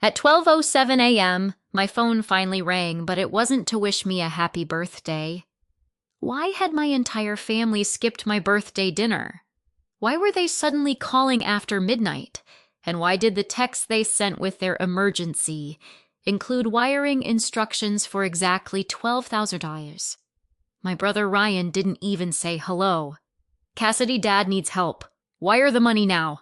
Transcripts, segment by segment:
At 12:07 a.m., my phone finally rang, but it wasn't to wish me a happy birthday. Why had my entire family skipped my birthday dinner? Why were they suddenly calling after midnight? And why did the text they sent with their emergency include wiring instructions for exactly $12,000? My brother Ryan didn't even say hello. Cassidy, Dad needs help. Wire the money now.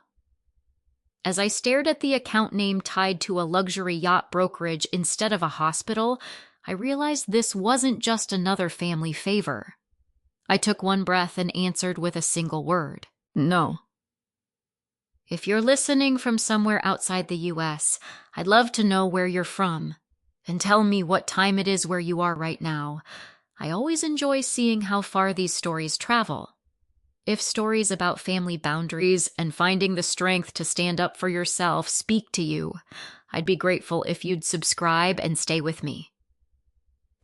As I stared at the account name tied to a luxury yacht brokerage instead of a hospital, I realized this wasn't just another family favor. I took one breath and answered with a single word. No. If you're listening from somewhere outside the US, I'd love to know where you're from, and tell me what time it is where you are right now. I always enjoy seeing how far these stories travel. If stories about family boundaries and finding the strength to stand up for yourself speak to you, I'd be grateful if you'd subscribe and stay with me.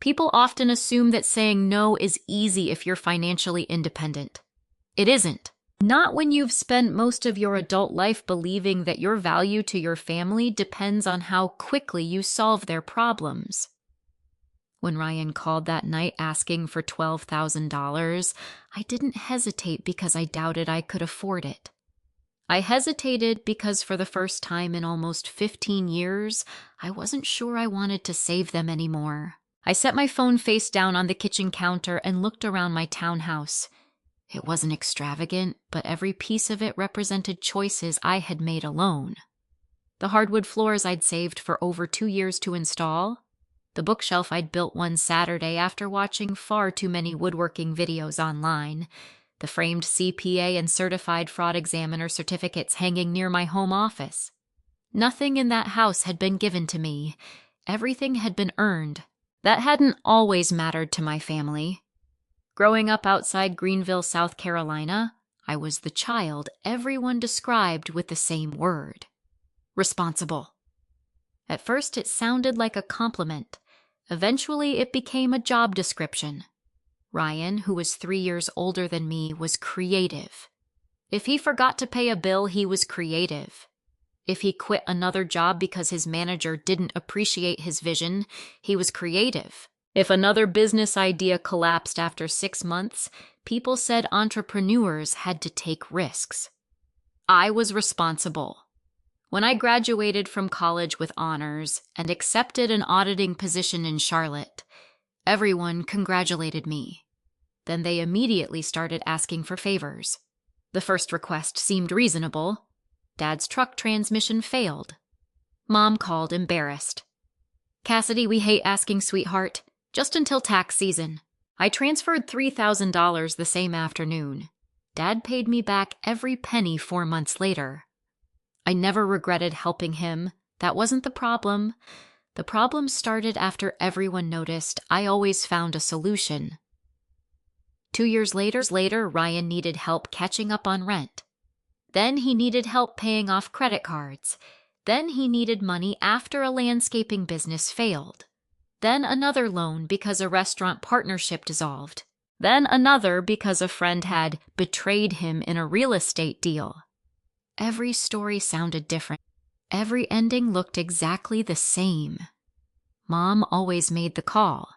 People often assume that saying no is easy if you're financially independent. It isn't. Not when you've spent most of your adult life believing that your value to your family depends on how quickly you solve their problems. When Ryan called that night asking for $12,000, I didn't hesitate because I doubted I could afford it. I hesitated because for the first time in almost 15 years, I wasn't sure I wanted to save them anymore. I set my phone face down on the kitchen counter and looked around my townhouse. It wasn't extravagant, but every piece of it represented choices I had made alone. The hardwood floors I'd saved for over 2 years to install, the bookshelf I'd built one Saturday after watching far too many woodworking videos online, the framed CPA and certified fraud examiner certificates hanging near my home office. Nothing in that house had been given to me. Everything had been earned. That hadn't always mattered to my family. Growing up outside Greenville, South Carolina, I was the child everyone described with the same word: responsible. At first, it sounded like a compliment. Eventually, it became a job description. Ryan, who was 3 years older than me, was creative. If he forgot to pay a bill, he was creative. If he quit another job because his manager didn't appreciate his vision, he was creative. If another business idea collapsed after 6 months, people said entrepreneurs had to take risks. I was responsible. When I graduated from college with honors and accepted an auditing position in Charlotte, everyone congratulated me. Then they immediately started asking for favors. The first request seemed reasonable. Dad's truck transmission failed. Mom called embarrassed. Cassidy, we hate asking, sweetheart. Just until tax season. I transferred $3,000 the same afternoon. Dad paid me back every penny 4 months later. I never regretted helping him. That wasn't the problem. The problem started after everyone noticed I always found a solution. 2 years later, Ryan needed help catching up on rent. Then he needed help paying off credit cards. Then he needed money after a landscaping business failed. Then another loan because a restaurant partnership dissolved. Then another because a friend had betrayed him in a real estate deal. Every story sounded different. Every ending looked exactly the same. Mom always made the call.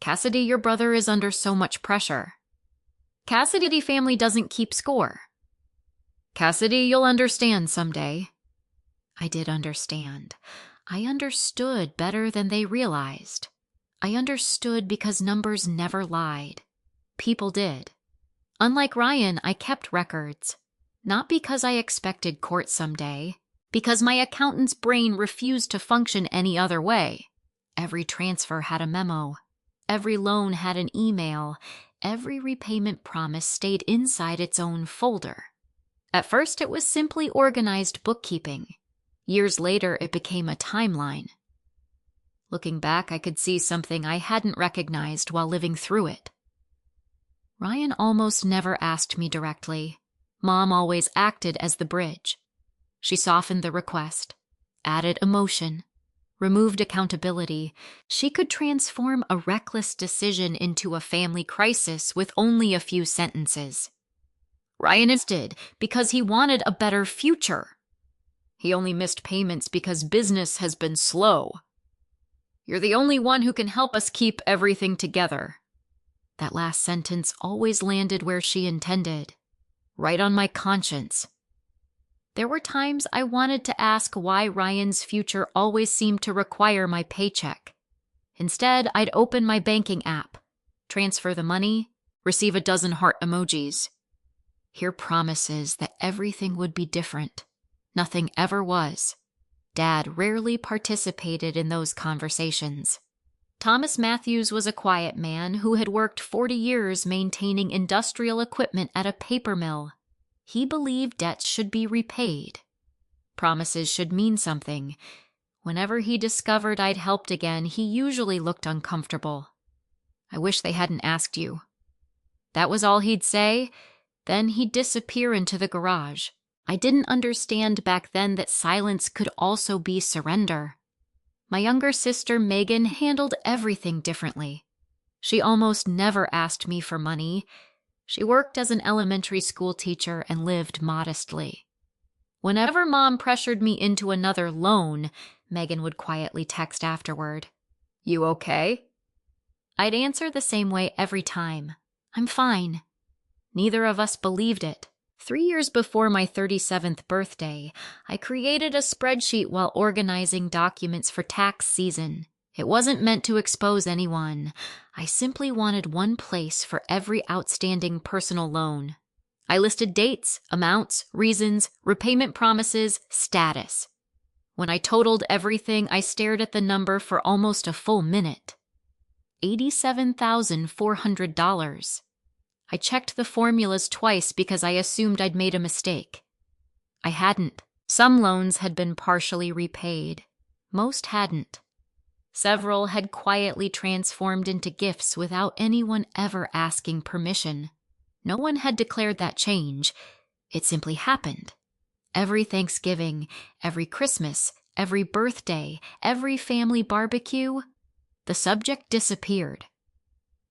Cassidy, your brother is under so much pressure. Cassidy family doesn't keep score. Cassidy, you'll understand someday. I did understand. I understood better than they realized. I understood because numbers never lied. People did. Unlike Ryan, I kept records. Not because I expected court someday, because my accountant's brain refused to function any other way. Every transfer had a memo. Every loan had an email. Every repayment promise stayed inside its own folder. At first, it was simply organized bookkeeping. Years later, it became a timeline. Looking back, I could see something I hadn't recognized while living through it. Ryan almost never asked me directly. Mom always acted as the bridge. She softened the request, added emotion, removed accountability. She could transform a reckless decision into a family crisis with only a few sentences. Ryan did because he wanted a better future. He only missed payments because business has been slow. You're the only one who can help us keep everything together. That last sentence always landed where she intended, right on my conscience. There were times I wanted to ask why Ryan's future always seemed to require my paycheck. Instead, I'd open my banking app, transfer the money, receive a dozen heart emojis. Hear promises that everything would be different. Nothing ever was. Dad rarely participated in those conversations. Thomas Matthews was a quiet man who had worked 40 years maintaining industrial equipment at a paper mill. He believed debts should be repaid. Promises should mean something. Whenever he discovered I'd helped again, he usually looked uncomfortable. I wish they hadn't asked you. That was all he'd say. Then he'd disappear into the garage. I didn't understand back then that silence could also be surrender. My younger sister Megan handled everything differently. She almost never asked me for money. She worked as an elementary school teacher and lived modestly. Whenever Mom pressured me into another loan, Megan would quietly text afterward, "You okay?" I'd answer the same way every time. "I'm fine." Neither of us believed it. 3 years before my 37th birthday, I created a spreadsheet while organizing documents for tax season. It wasn't meant to expose anyone. I simply wanted one place for every outstanding personal loan. I listed dates, amounts, reasons, repayment promises, status. When I totaled everything, I stared at the number for almost a full minute. $87,400. I checked the formulas twice because I assumed I'd made a mistake. I hadn't. Some loans had been partially repaid. Most hadn't. Several had quietly transformed into gifts without anyone ever asking permission. No one had declared that change. It simply happened. Every Thanksgiving, every Christmas, every birthday, every family barbecue, the subject disappeared.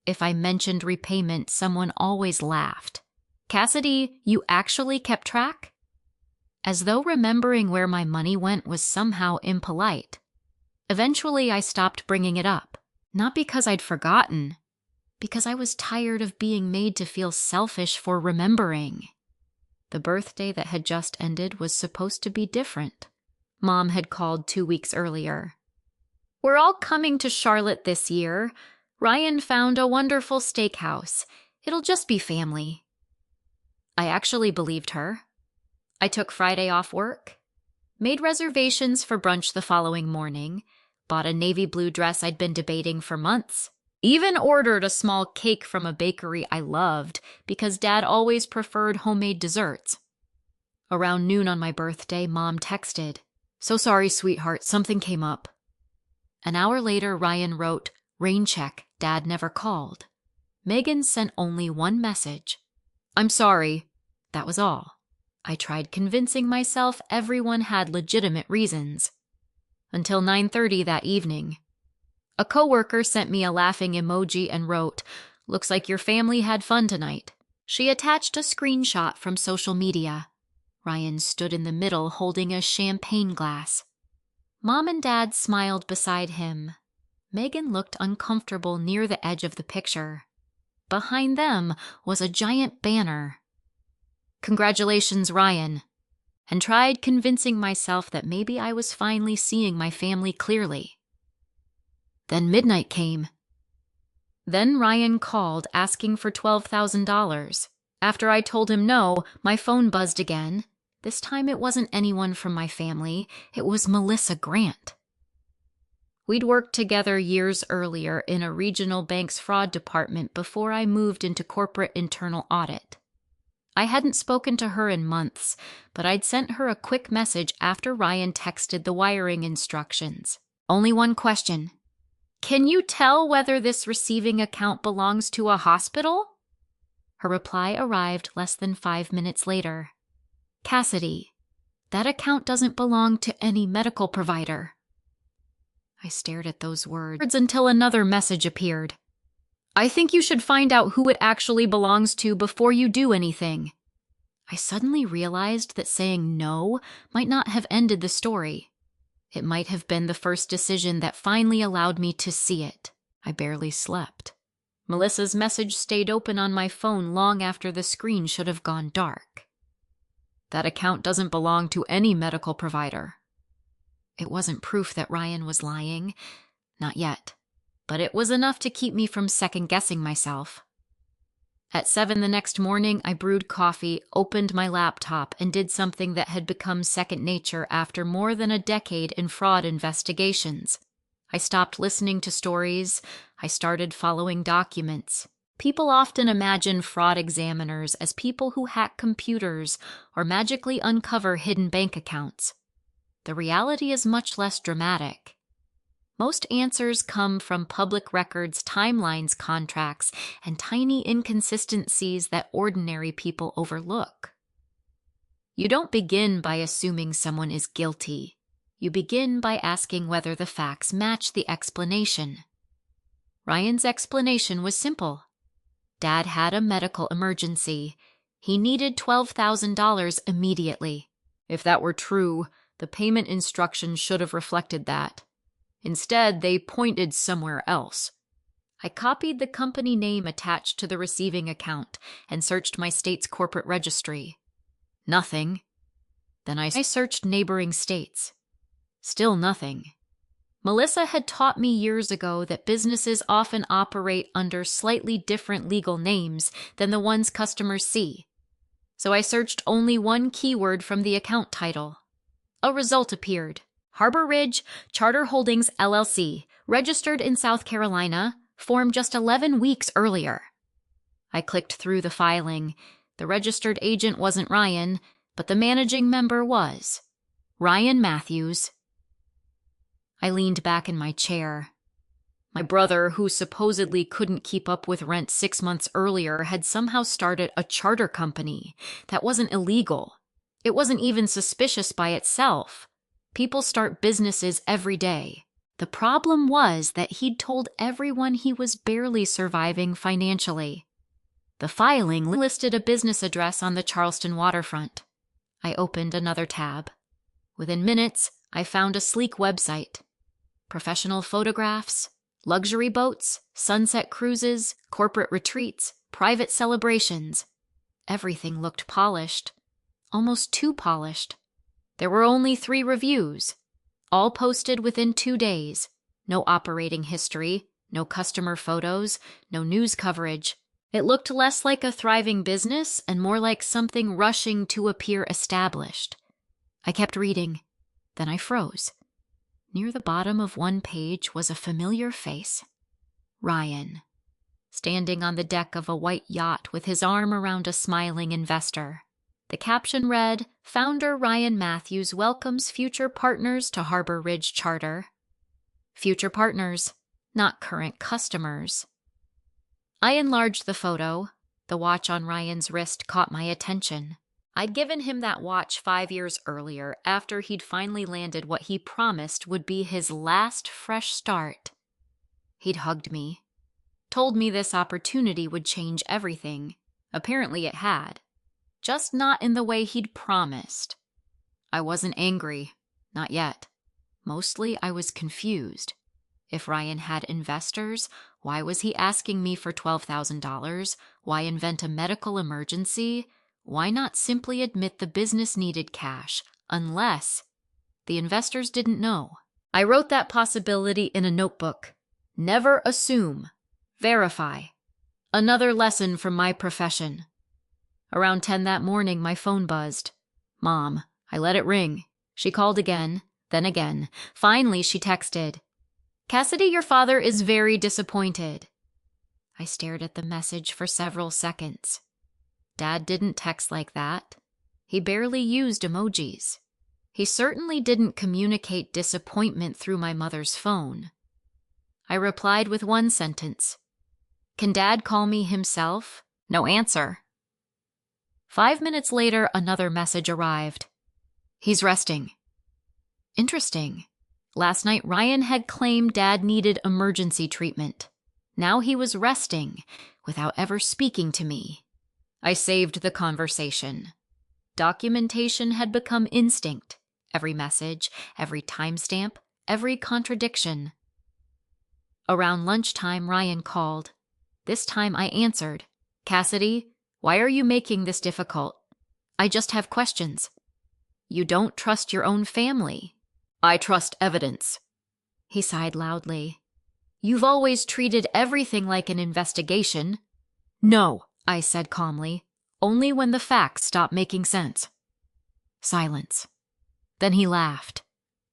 If I mentioned repayment, someone always laughed. "Cassidy, you actually kept track?" As though remembering where my money went was somehow impolite. Eventually, I stopped bringing it up. Not because I'd forgotten, because I was tired of being made to feel selfish for remembering. The birthday that had just ended was supposed to be different. Mom had called 2 weeks earlier. "We're all coming to Charlotte this year. Ryan found a wonderful steakhouse. It'll just be family." I actually believed her. I took Friday off work, made reservations for brunch the following morning, bought a navy blue dress I'd been debating for months, even ordered a small cake from a bakery I loved because Dad always preferred homemade desserts. Around noon on my birthday, Mom texted, "So sorry, sweetheart, something came up." An hour later, Ryan wrote, "Rain check, Dad never called." Megan sent only one message. "I'm sorry." That was all. I tried convincing myself everyone had legitimate reasons. Until 9:30 that evening. A coworker sent me a laughing emoji and wrote, "Looks like your family had fun tonight." She attached a screenshot from social media. Ryan stood in the middle holding a champagne glass. Mom and Dad smiled beside him. Megan looked uncomfortable near the edge of the picture. Behind them was a giant banner. "Congratulations, Ryan," and tried convincing myself that maybe I was finally seeing my family clearly. Then midnight came. Then Ryan called asking for $12,000. After I told him no, my phone buzzed again. This time it wasn't anyone from my family. It was Melissa Grant. We'd worked together years earlier in a regional bank's fraud department before I moved into corporate internal audit. I hadn't spoken to her in months, but I'd sent her a quick message after Ryan texted the wiring instructions. Only one question. "Can you tell whether this receiving account belongs to a hospital?" Her reply arrived less than 5 minutes later. "Cassidy, that account doesn't belong to any medical provider." I stared at those words until another message appeared. "I think you should find out who it actually belongs to before you do anything." I suddenly realized that saying no might not have ended the story. It might have been the first decision that finally allowed me to see it. I barely slept. Melissa's message stayed open on my phone long after the screen should have gone dark. That account doesn't belong to any medical provider. It wasn't proof that Ryan was lying. Not yet. But it was enough to keep me from second-guessing myself. At 7 the next morning, I brewed coffee, opened my laptop, and did something that had become second nature after more than a decade in fraud investigations. I stopped listening to stories. I started following documents. People often imagine fraud examiners as people who hack computers or magically uncover hidden bank accounts. The reality is much less dramatic. Most answers come from public records, timelines, contracts, and tiny inconsistencies that ordinary people overlook. You don't begin by assuming someone is guilty. You begin by asking whether the facts match the explanation. Ryan's explanation was simple. Dad had a medical emergency. He needed $12,000 immediately. If that were true, the payment instructions should have reflected that. Instead, they pointed somewhere else. I copied the company name attached to the receiving account and searched my state's corporate registry. Nothing. Then I searched neighboring states. Still nothing. Melissa had taught me years ago that businesses often operate under slightly different legal names than the ones customers see. So I searched only one keyword from the account title. A result appeared. Harbor Ridge Charter Holdings, LLC, registered in South Carolina, formed just 11 weeks earlier. I clicked through the filing. The registered agent wasn't Ryan, but the managing member was. Ryan Matthews. I leaned back in my chair. My brother, who supposedly couldn't keep up with rent 6 months earlier, had somehow started a charter company. That wasn't illegal. It wasn't even suspicious by itself. People start businesses every day. The problem was that he'd told everyone he was barely surviving financially. The filing listed a business address on the Charleston waterfront. I opened another tab. Within minutes, I found a sleek website. Professional photographs, luxury boats, sunset cruises, corporate retreats, private celebrations. Everything looked polished. Almost too polished. There were only 3 reviews, all posted within 2 days. No operating history, no customer photos, no news coverage. It looked less like a thriving business and more like something rushing to appear established. I kept reading. Then I froze. Near the bottom of one page was a familiar face. Ryan, standing on the deck of a white yacht with his arm around a smiling investor. The caption read, "Founder Ryan Matthews welcomes future partners to Harbor Ridge Charter." Future partners, not current customers. I enlarged the photo. The watch on Ryan's wrist caught my attention. I'd given him that watch 5 years earlier after he'd finally landed what he promised would be his last fresh start. He'd hugged me, told me this opportunity would change everything. Apparently it had. Just not in the way he'd promised. I wasn't angry. Not yet. Mostly I was confused. If Ryan had investors, why was he asking me for $12,000? Why invent a medical emergency? Why not simply admit the business needed cash, unless the investors didn't know? I wrote that possibility in a notebook. Never assume. Verify. Another lesson from my profession. Around 10 that morning, my phone buzzed. Mom. I let it ring. She called again, then again. Finally, she texted, "Cassidy, your father is very disappointed." I stared at the message for several seconds. Dad didn't text like that. He barely used emojis. He certainly didn't communicate disappointment through my mother's phone. I replied with one sentence. "Can Dad call me himself?" No answer. 5 minutes later, another message arrived. "He's resting." Interesting. Last night, Ryan had claimed Dad needed emergency treatment. Now he was resting, without ever speaking to me. I saved the conversation. Documentation had become instinct. Every message, every timestamp, every contradiction. Around lunchtime, Ryan called. This time I answered. "Cassidy, why are you making this difficult? I just have questions." "You don't trust your own family." "I trust evidence." He sighed loudly. "You've always treated everything like an investigation." "No," I said calmly. "Only when the facts stop making sense." Silence. Then he laughed.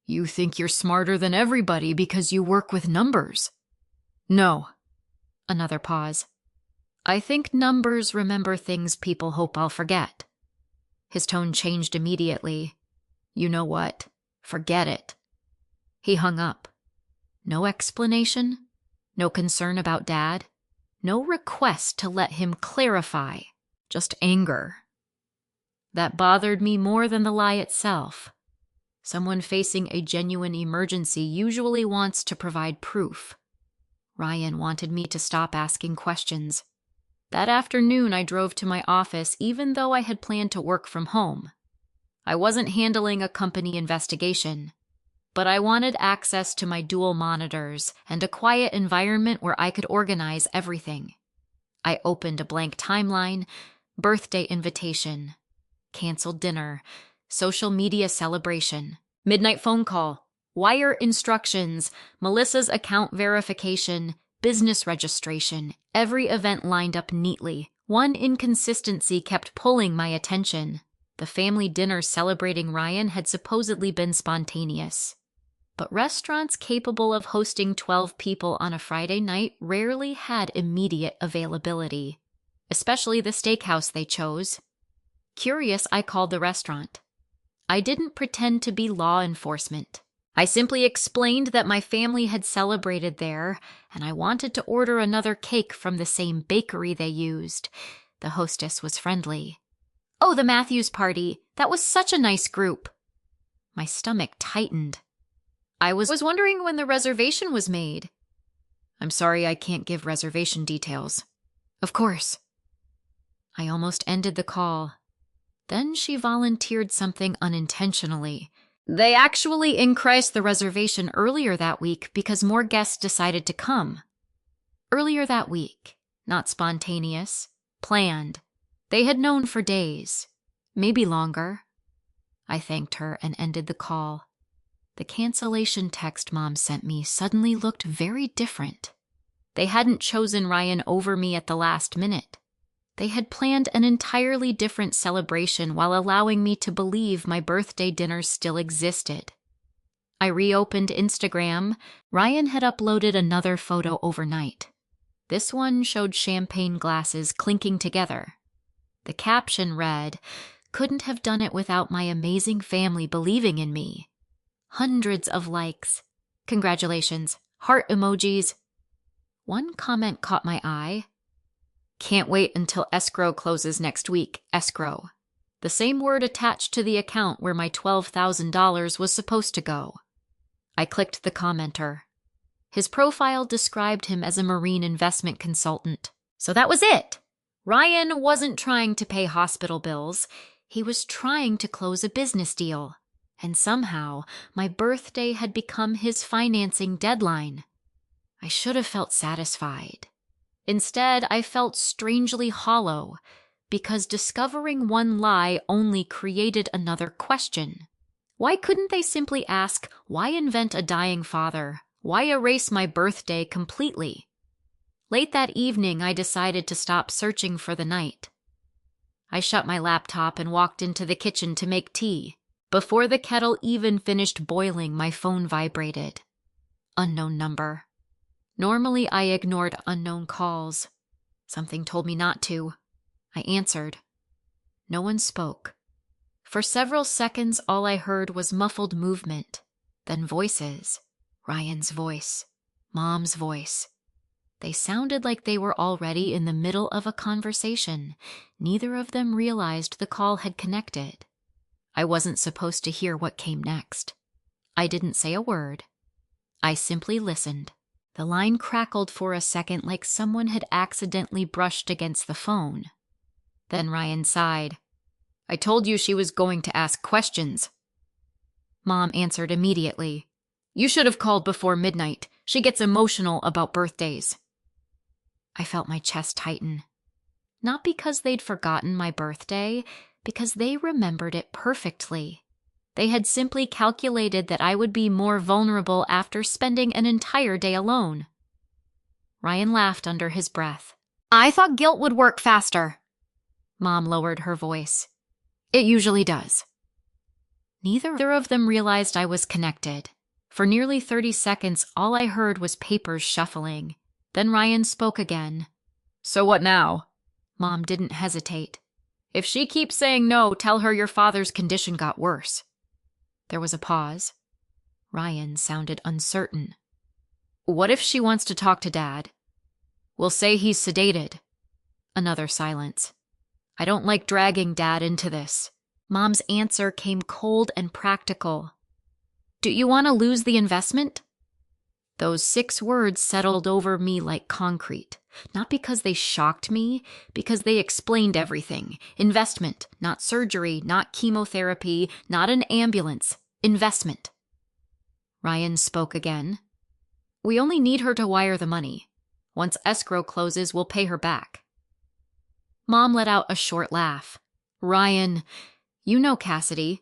"You think you're smarter than everybody because you work with numbers." "No." Another pause. "I think numbers remember things people hope I'll forget." His tone changed immediately. "You know what? Forget it." He hung up. No explanation, no concern about Dad, no request to let him clarify, just anger. That bothered me more than the lie itself. Someone facing a genuine emergency usually wants to provide proof. Ryan wanted me to stop asking questions. That afternoon, I drove to my office even though I had planned to work from home. I wasn't handling a company investigation, but I wanted access to my dual monitors and a quiet environment where I could organize everything. I opened a blank timeline, birthday invitation, canceled dinner, social media celebration, midnight phone call, wire instructions, Melissa's account verification, business registration, every event lined up neatly. One inconsistency kept pulling my attention. The family dinner celebrating Ryan had supposedly been spontaneous. But restaurants capable of hosting 12 people on a Friday night rarely had immediate availability, especially the steakhouse they chose. Curious, I called the restaurant. I didn't pretend to be law enforcement. I simply explained that my family had celebrated there, and I wanted to order another cake from the same bakery they used. The hostess was friendly. "Oh, the Matthews party. That was such a nice group." My stomach tightened. "I was wondering when the reservation was made." "I'm sorry I can't give reservation details." "Of course." I almost ended the call. Then she volunteered something unintentionally. "They actually increased the reservation earlier that week because more guests decided to come." Earlier that week, not spontaneous, planned. They had known for days, maybe longer. I thanked her and ended the call. The cancellation text Mom sent me suddenly looked very different. They hadn't chosen Ryan over me at the last minute. They had planned an entirely different celebration while allowing me to believe my birthday dinner still existed. I reopened Instagram. Ryan had uploaded another photo overnight. This one showed champagne glasses clinking together. The caption read, "Couldn't have done it without my amazing family believing in me." Hundreds of likes. "Congratulations." Heart emojis. One comment caught my eye. "Can't wait until escrow closes next week. Escrow." The same word attached to the account where my $12,000 was supposed to go. I clicked the commenter. His profile described him as a marine investment consultant. So that was it. Ryan wasn't trying to pay hospital bills. He was trying to close a business deal. And somehow, my birthday had become his financing deadline. I should have felt satisfied. Instead, I felt strangely hollow, because discovering one lie only created another question. Why couldn't they simply ask, why invent a dying father? Why erase my birthday completely? Late that evening, I decided to stop searching for the night. I shut my laptop and walked into the kitchen to make tea. Before the kettle even finished boiling, my phone vibrated. Unknown number. Normally, I ignored unknown calls. Something told me not to. I answered. No one spoke. For several seconds, all I heard was muffled movement, then voices. Ryan's voice, Mom's voice. They sounded like they were already in the middle of a conversation. Neither of them realized the call had connected. I wasn't supposed to hear what came next. I didn't say a word. I simply listened. The line crackled for a second like someone had accidentally brushed against the phone. Then Ryan sighed. I told you she was going to ask questions. Mom answered immediately. You should have called before midnight. She gets emotional about birthdays. I felt my chest tighten. Not because they'd forgotten my birthday, because they remembered it perfectly. They had simply calculated that I would be more vulnerable after spending an entire day alone. Ryan laughed under his breath. I thought guilt would work faster. Mom lowered her voice. It usually does. Neither of them realized I was connected. For nearly 30 seconds, all I heard was papers shuffling. Then Ryan spoke again. So what now? Mom didn't hesitate. If she keeps saying no, tell her your father's condition got worse. There was a pause. Ryan sounded uncertain. What if she wants to talk to Dad? We'll say he's sedated. Another silence. I don't like dragging Dad into this. Mom's answer came cold and practical. Do you want to lose the investment? Those 6 words settled over me like concrete. Not because they shocked me, because they explained everything. Investment, not surgery, not chemotherapy, not an ambulance. Investment. Ryan spoke again. We only need her to wire the money. Once escrow closes, we'll pay her back. Mom let out a short laugh. Ryan, you know Cassidy.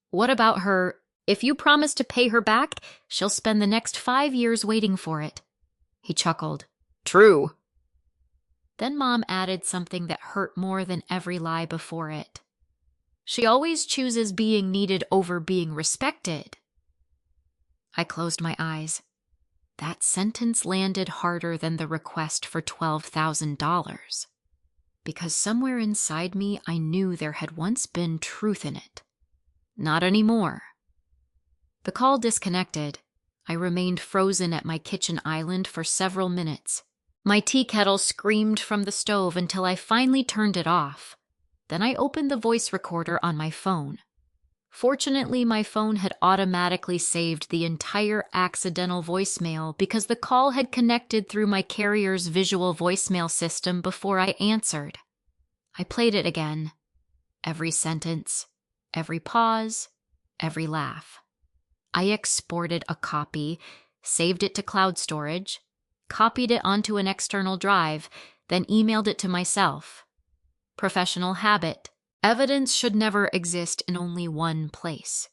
What about her? If you promise to pay her back, she'll spend the next 5 years waiting for it. He chuckled. True. Then Mom added something that hurt more than every lie before it. She always chooses being needed over being respected. I closed my eyes. That sentence landed harder than the request for $12,000. Because somewhere inside me, I knew there had once been truth in it. Not anymore. The call disconnected. I remained frozen at my kitchen island for several minutes. My tea kettle screamed from the stove until I finally turned it off. Then I opened the voice recorder on my phone. Fortunately, my phone had automatically saved the entire accidental voicemail because the call had connected through my carrier's visual voicemail system before I answered. I played it again. Every sentence, every pause, every laugh. I exported a copy, saved it to cloud storage, copied it onto an external drive, then emailed it to myself. Professional habit. Evidence should never exist in only one place.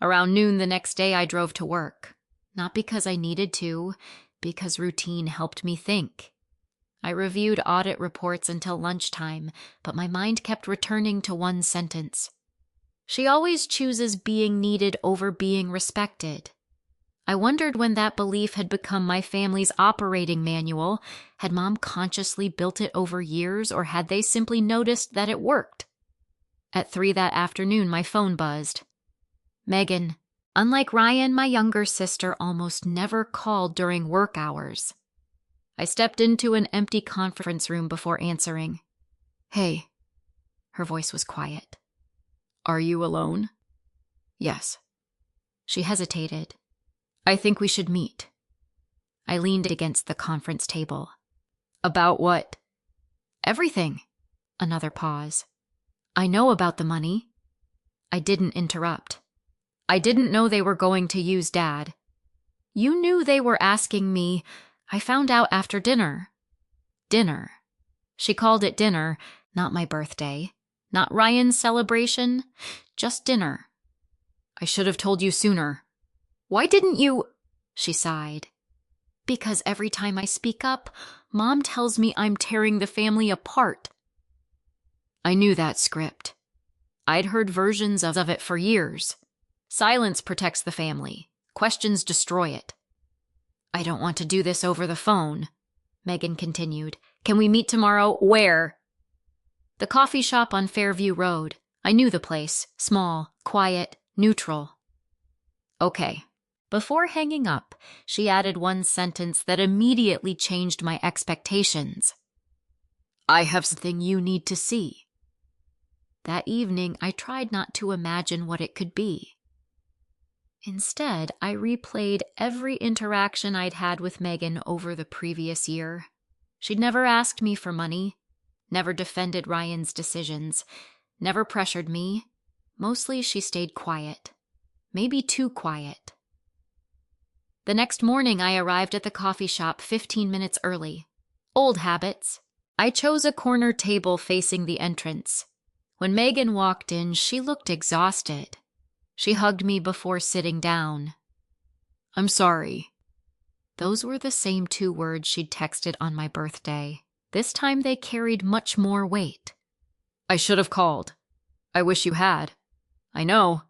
Around noon the next day, I drove to work. Not because I needed to, because routine helped me think. I reviewed audit reports until lunchtime, but my mind kept returning to one sentence. She always chooses being needed over being respected. I wondered when that belief had become my family's operating manual. Had Mom consciously built it over years, or had they simply noticed that it worked? At 3 that afternoon, my phone buzzed. Megan. Unlike Ryan, my younger sister almost never called during work hours. I stepped into an empty conference room before answering. Hey. Her voice was quiet. Are you alone? Yes. She hesitated. I think we should meet. I leaned against the conference table. About what? Everything. Another pause. I know about the money. I didn't interrupt. I didn't know they were going to use Dad. You knew they were asking me. I found out after dinner. Dinner. She called it dinner, not my birthday. Not Ryan's celebration, just dinner. I should have told you sooner. Why didn't you? She sighed. Because every time I speak up, Mom tells me I'm tearing the family apart. I knew that script. I'd heard versions of it for years. Silence protects the family. Questions destroy it. I don't want to do this over the phone, Megan continued. Can we meet tomorrow? Where? The coffee shop on Fairview Road. I knew the place. Small, quiet, neutral. Okay. Before hanging up, she added one sentence that immediately changed my expectations. I have something you need to see. That evening, I tried not to imagine what it could be. Instead, I replayed every interaction I'd had with Megan over the previous year. She'd never asked me for money, never defended Ryan's decisions, Never pressured me. Mostly she stayed quiet. Maybe too quiet. The next morning I arrived at the coffee shop 15 minutes early. Old habits. I chose a corner table facing the entrance. When Megan walked in, she looked exhausted. She hugged me before sitting down. "I'm sorry." Those were the same 2 words she'd texted on my birthday. This time they carried much more weight. "I should have called. I wish you had. I know."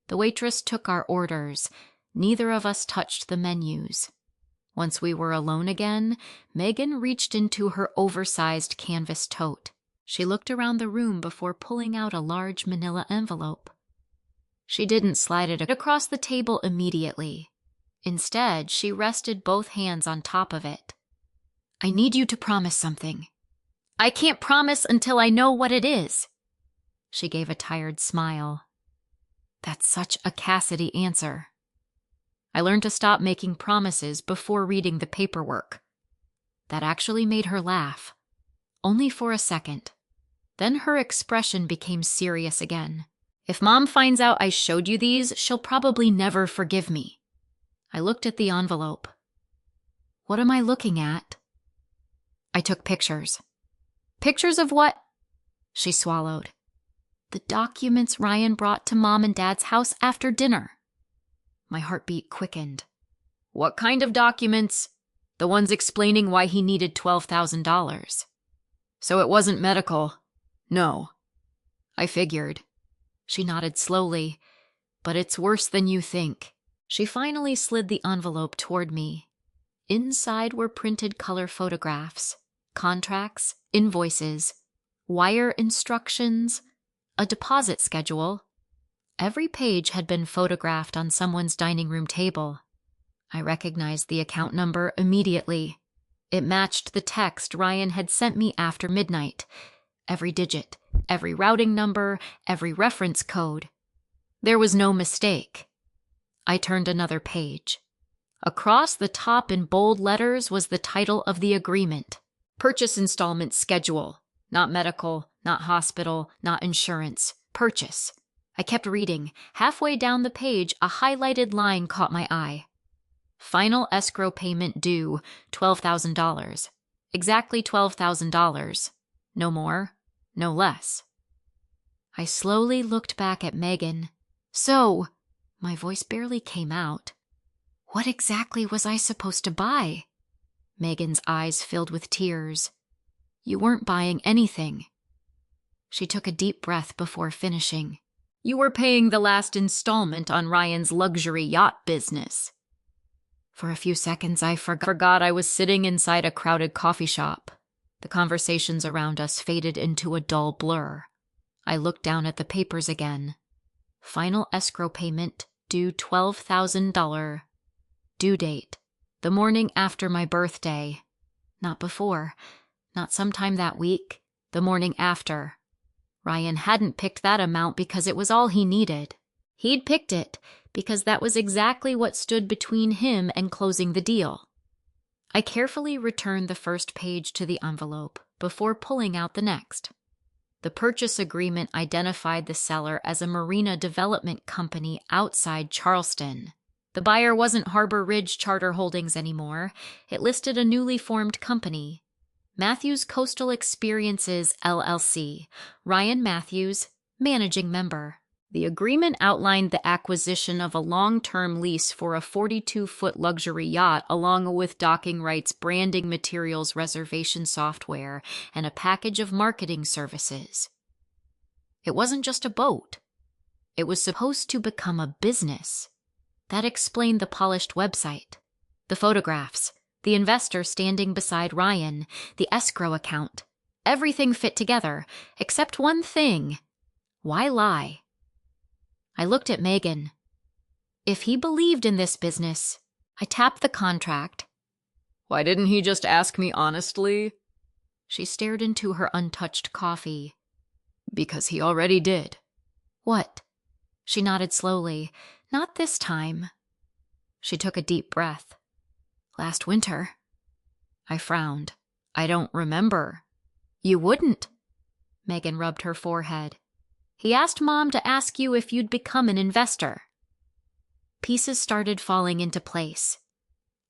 The waitress took our orders. Neither of us touched the menus. Once we were alone again, Megan reached into her oversized canvas tote. She looked around the room before pulling out a large manila envelope. She didn't slide it across the table immediately. Instead, she rested both hands on top of it. "I need you to promise something." "I can't promise until I know what it is." She gave a tired smile. That's such a Cassidy answer. I learned to stop making promises before reading the paperwork. That actually made her laugh. Only for a second. Then her expression became serious again. "If Mom finds out I showed you these, she'll probably never forgive me." I looked at the envelope. "What am I looking at?" "I took pictures." "Pictures of what?" She swallowed. "The documents Ryan brought to Mom and Dad's house after dinner." My heartbeat quickened. "What kind of documents?" "The ones explaining why he needed $12,000. "So it wasn't medical?" "No." "I figured." She nodded slowly. "But it's worse than you think." She finally slid the envelope toward me. Inside were printed color photographs, contracts, invoices, wire instructions, a deposit schedule. Every page had been photographed on someone's dining room table. I recognized the account number immediately. It matched the text Ryan had sent me after midnight. Every digit, every routing number, every reference code. There was no mistake. I turned another page. Across the top in bold letters was the title of the agreement. Purchase installment schedule. Not medical, not hospital, not insurance. Purchase. I kept reading. Halfway down the page, a highlighted line caught my eye. Final escrow payment due, $12,000. Exactly $12,000. No more, no less. I slowly looked back at Megan. "So," my voice barely came out, "what exactly was I supposed to buy?" Megan's eyes filled with tears. "You weren't buying anything." She took a deep breath before finishing. "You were paying the last installment on Ryan's luxury yacht business." For a few seconds, I forgot I was sitting inside a crowded coffee shop. The conversations around us faded into a dull blur. I looked down at the papers again. Final escrow payment due $12,000. Due date, the morning after my birthday. Not before, not sometime that week, the morning after. Ryan hadn't picked that amount because it was all he needed. He'd picked it because that was exactly what stood between him and closing the deal. I carefully returned the first page to the envelope before pulling out the next. The purchase agreement identified the seller as a marina development company outside Charleston. The buyer wasn't Harbor Ridge Charter Holdings anymore. It listed a newly formed company, Matthews Coastal Experiences, LLC, Ryan Matthews, managing member. The agreement outlined the acquisition of a long-term lease for a 42-foot luxury yacht along with docking rights, branding materials, reservation software, and a package of marketing services. It wasn't just a boat. It was supposed to become a business. That explained the polished website, the photographs, the investor standing beside Ryan, the escrow account. Everything fit together, except one thing. Why lie? I looked at Megan. If he believed in this business, I tapped the contract. "Why didn't he just ask me honestly?" She stared into her untouched coffee. "Because he already did." "What?" She nodded slowly. "Not this time." She took a deep breath. "Last winter." I frowned. "I don't remember." "You wouldn't." Megan rubbed her forehead. He asked Mom to ask you if you'd become an investor. Pieces started falling into place.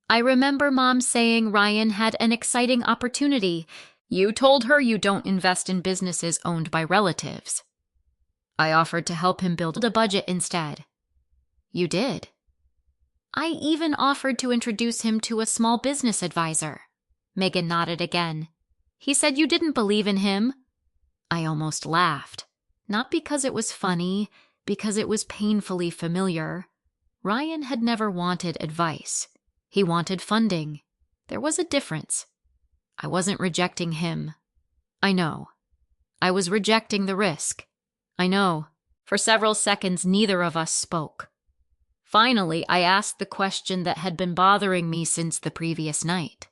I remember Mom saying Ryan had an exciting opportunity. You told her you don't invest in businesses owned by relatives. I offered to help him build a budget instead. You did. I even offered to introduce him to a small business advisor. Megan nodded again. He said you didn't believe in him. I almost laughed. Not because it was funny, because it was painfully familiar. Ryan had never wanted advice. He wanted funding. There was a difference. I wasn't rejecting him. I know. I was rejecting the risk. I know. For several seconds, neither of us spoke. Finally, I asked the question that had been bothering me since the previous night.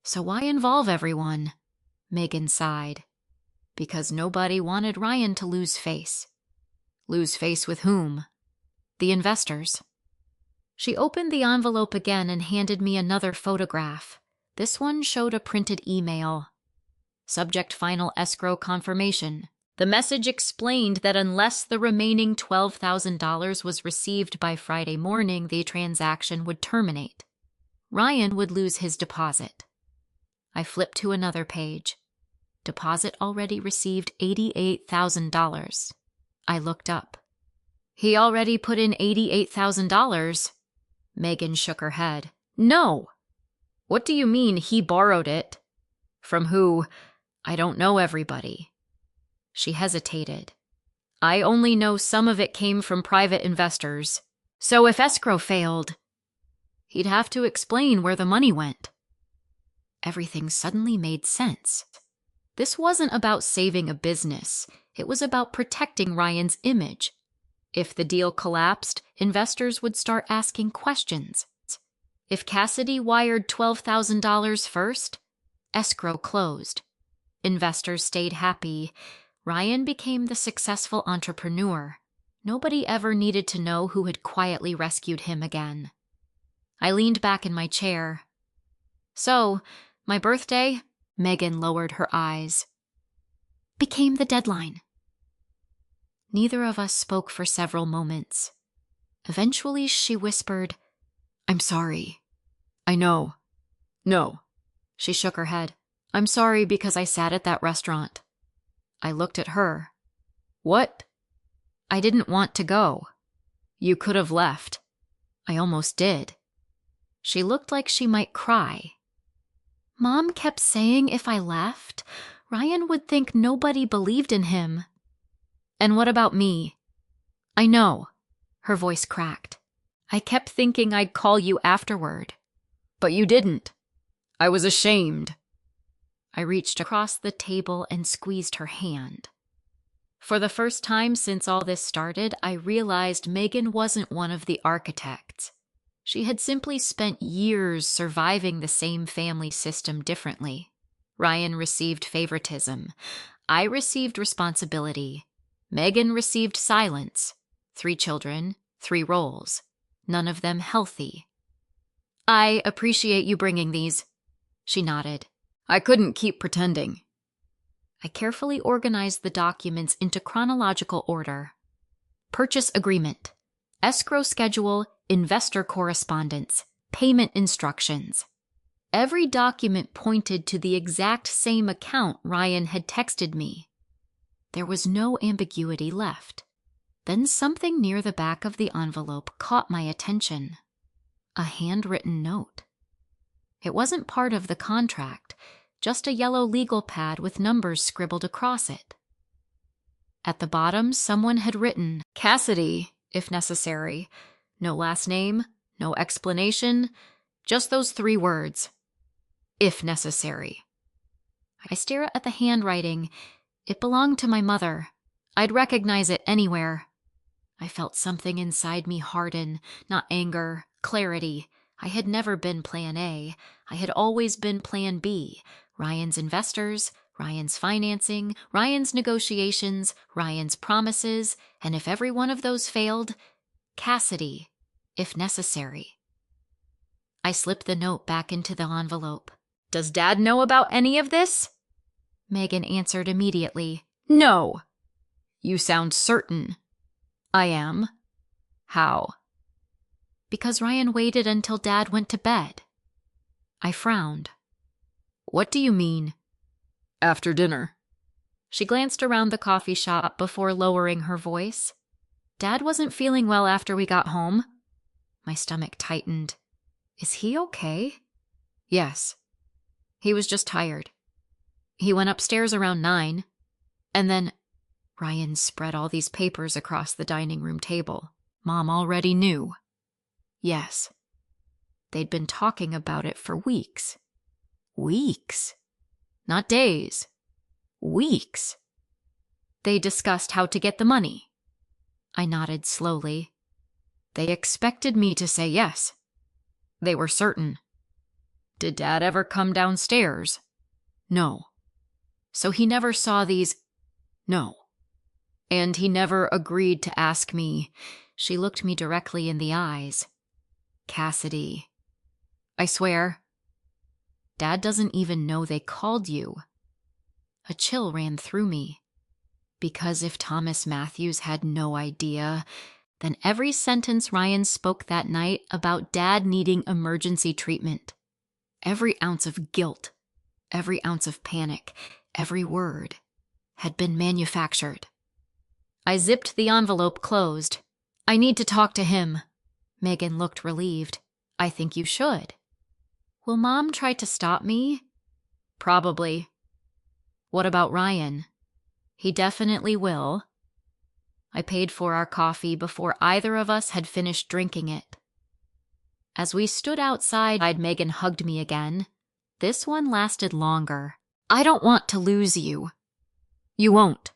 So why involve everyone? Megan sighed. Because nobody wanted Ryan to lose face. Lose face with whom? The investors. She opened the envelope again and handed me another photograph. This one showed a printed email. Subject: final escrow confirmation. The message explained that unless the remaining $12,000 was received by Friday morning, the transaction would terminate. Ryan would lose his deposit. I flipped to another page. Deposit already received $88,000. I looked up. He already put in $88,000. Megan shook her head. No. What do you mean he borrowed it? From who? I don't know everybody. She hesitated. I only know some of it came from private investors. So if escrow failed, he'd have to explain where the money went. Everything suddenly made sense. This wasn't about saving a business. It was about protecting Ryan's image. If the deal collapsed, investors would start asking questions. If Cassidy wired $12,000 first, escrow closed. Investors stayed happy. Ryan became the successful entrepreneur. Nobody ever needed to know who had quietly rescued him again. I leaned back in my chair. So, my birthday, Megan lowered her eyes, became the deadline. Neither of us spoke for several moments. Eventually, she whispered, I'm sorry. I know. No. She shook her head. I'm sorry because I sat at that restaurant. I looked at her. What? I didn't want to go. You could have left. I almost did. She looked like she might cry. Mom kept saying if I left, Ryan would think nobody believed in him. And what about me? I know. Her voice cracked. I kept thinking I'd call you afterward. But you didn't. I was ashamed. I reached across the table and squeezed her hand. For the first time since all this started, I realized Megan wasn't one of the architects. She had simply spent years surviving the same family system differently. Ryan received favoritism. I received responsibility. Megan received silence. 3 children, 3 roles. None of them healthy. I appreciate you bringing these. She nodded. I couldn't keep pretending. I carefully organized the documents into chronological order. Purchase agreement, escrow schedule, investor correspondence, payment instructions. Every document pointed to the exact same account Ryan had texted me. There was no ambiguity left. Then something near the back of the envelope caught my attention. A handwritten note. It wasn't part of the contract, just a yellow legal pad with numbers scribbled across it. At the bottom, someone had written, Cassidy, if necessary. No last name, no explanation, just those 3 words. If necessary. I stare at the handwriting. It belonged to my mother. I'd recognize it anywhere. I felt something inside me harden, not anger, clarity. I had never been Plan A. I had always been Plan B. Ryan's investors, Ryan's financing, Ryan's negotiations, Ryan's promises, and if every one of those failed, Cassidy, if necessary. I slipped the note back into the envelope. Does Dad know about any of this? Megan answered immediately. No! You sound certain. I am. How? Because Ryan waited until Dad went to bed. I frowned. What do you mean? After dinner. She glanced around the coffee shop before lowering her voice. Dad wasn't feeling well after we got home. My stomach tightened. Is he okay? Yes. He was just tired. He went upstairs around 9, and then Ryan spread all these papers across the dining room table. Mom already knew. Yes. They'd been talking about it for weeks. Weeks? Not days. Weeks. They discussed how to get the money. I nodded slowly. They expected me to say yes. They were certain. Did Dad ever come downstairs? No. So he never saw these? No. And he never agreed to ask me. She looked me directly in the eyes. Cassidy. I swear. Dad doesn't even know they called you. A chill ran through me. Because if Thomas Matthews had no idea, then every sentence Ryan spoke that night about Dad needing emergency treatment, every ounce of guilt, every ounce of panic, every word, had been manufactured. I zipped the envelope closed. I need to talk to him. Megan looked relieved. I think you should. Will Mom try to stop me? Probably. What about Ryan? He definitely will. I paid for our coffee before either of us had finished drinking it. As we stood outside, Megan hugged me again. This one lasted longer. I don't want to lose you. You won't.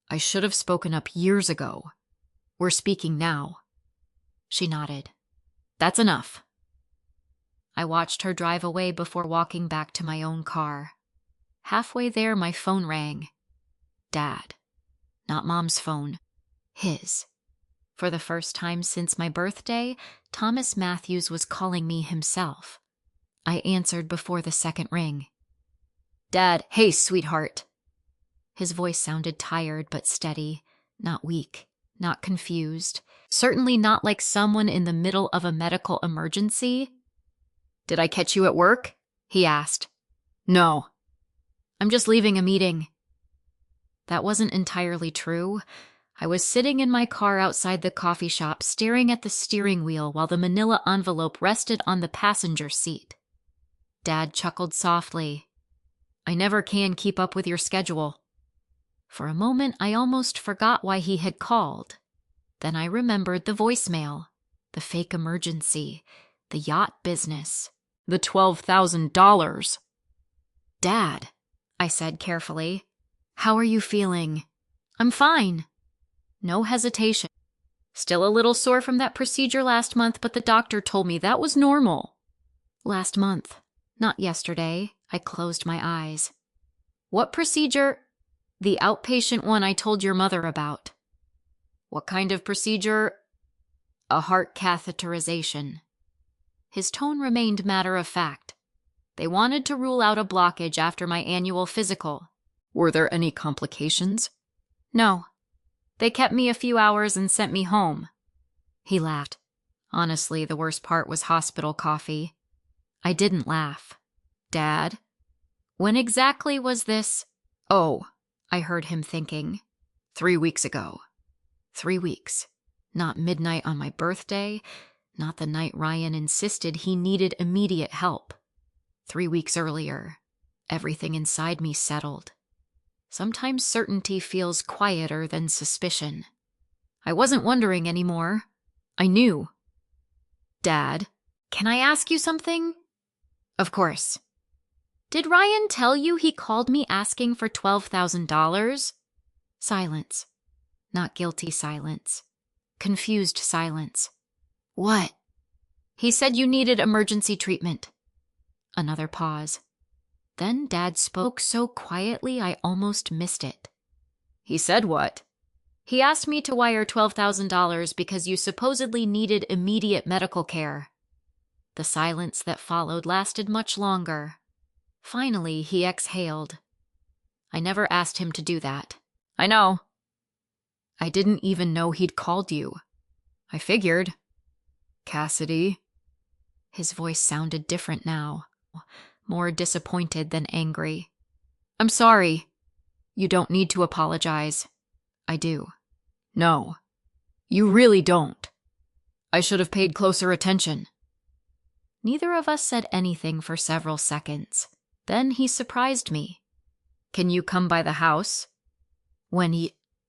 I should have spoken up years ago. We're speaking now. She nodded. That's enough. I watched her drive away before walking back to my own car. Halfway there, my phone rang. Dad. Not Mom's phone. His. For the first time since my birthday, Thomas Matthews was calling me himself. I answered before the second ring. Dad, hey, sweetheart. His voice sounded tired but steady, not weak, not confused, certainly not like someone in the middle of a medical emergency. Did I catch you at work? He asked. No. I'm just leaving a meeting. That wasn't entirely true. I was sitting in my car outside the coffee shop staring at the steering wheel while the manila envelope rested on the passenger seat. Dad chuckled softly. I never can keep up with your schedule. For a moment, I almost forgot why he had called. Then I remembered the voicemail, the fake emergency, the yacht business, the $12,000. Dad, I said carefully, how are you feeling? I'm fine. No hesitation. Still a little sore from that procedure last month, but the doctor told me that was normal. Last month, not yesterday. I closed my eyes. What procedure? The outpatient one I told your mother about. What kind of procedure? A heart catheterization. His tone remained matter-of-fact. They wanted to rule out a blockage after my annual physical. Were there any complications? No. They kept me a few hours and sent me home. He laughed. Honestly, the worst part was hospital coffee. I didn't laugh. Dad? When exactly was this? Oh, I heard him thinking. 3 weeks ago. 3 weeks. Not midnight on my birthday. Not the night Ryan insisted he needed immediate help. 3 weeks earlier. Everything inside me settled. Sometimes certainty feels quieter than suspicion. I wasn't wondering anymore. I knew. Dad, can I ask you something? Of course. Did Ryan tell you he called me asking for $12,000? Silence. Not guilty silence. Confused silence. What? He said you needed emergency treatment. Another pause. Then Dad spoke so quietly I almost missed it. He said what? He asked me to wire $12,000 because you supposedly needed immediate medical care. The silence that followed lasted much longer. Finally, he exhaled. I never asked him to do that. I know. I didn't even know he'd called you. I figured. Cassidy. His voice sounded different now, more disappointed than angry. I'm sorry. You don't need to apologize. I do. No, you really don't. I should have paid closer attention. Neither of us said anything for several seconds. Then he surprised me. Can you come by the house?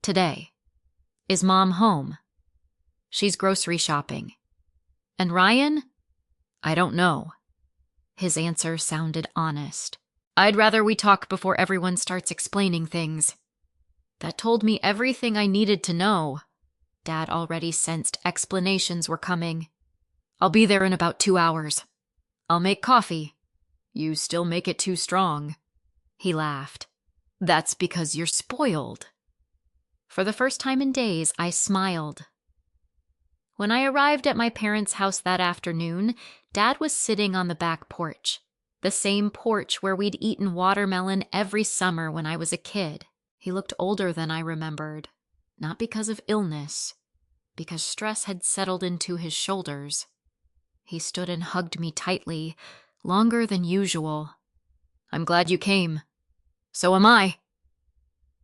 Today. Is Mom home? She's grocery shopping. And Ryan? I don't know. His answer sounded honest. I'd rather we talk before everyone starts explaining things. That told me everything I needed to know. Dad already sensed explanations were coming. I'll be there in about 2 hours. I'll make coffee. You still make it too strong. He laughed. That's because you're spoiled. For the first time in days, I smiled. When I arrived at my parents' house that afternoon, Dad was sitting on the back porch. The same porch where we'd eaten watermelon every summer when I was a kid. He looked older than I remembered. Not because of illness, because stress had settled into his shoulders. He stood and hugged me tightly, longer than usual. I'm glad you came. So am I.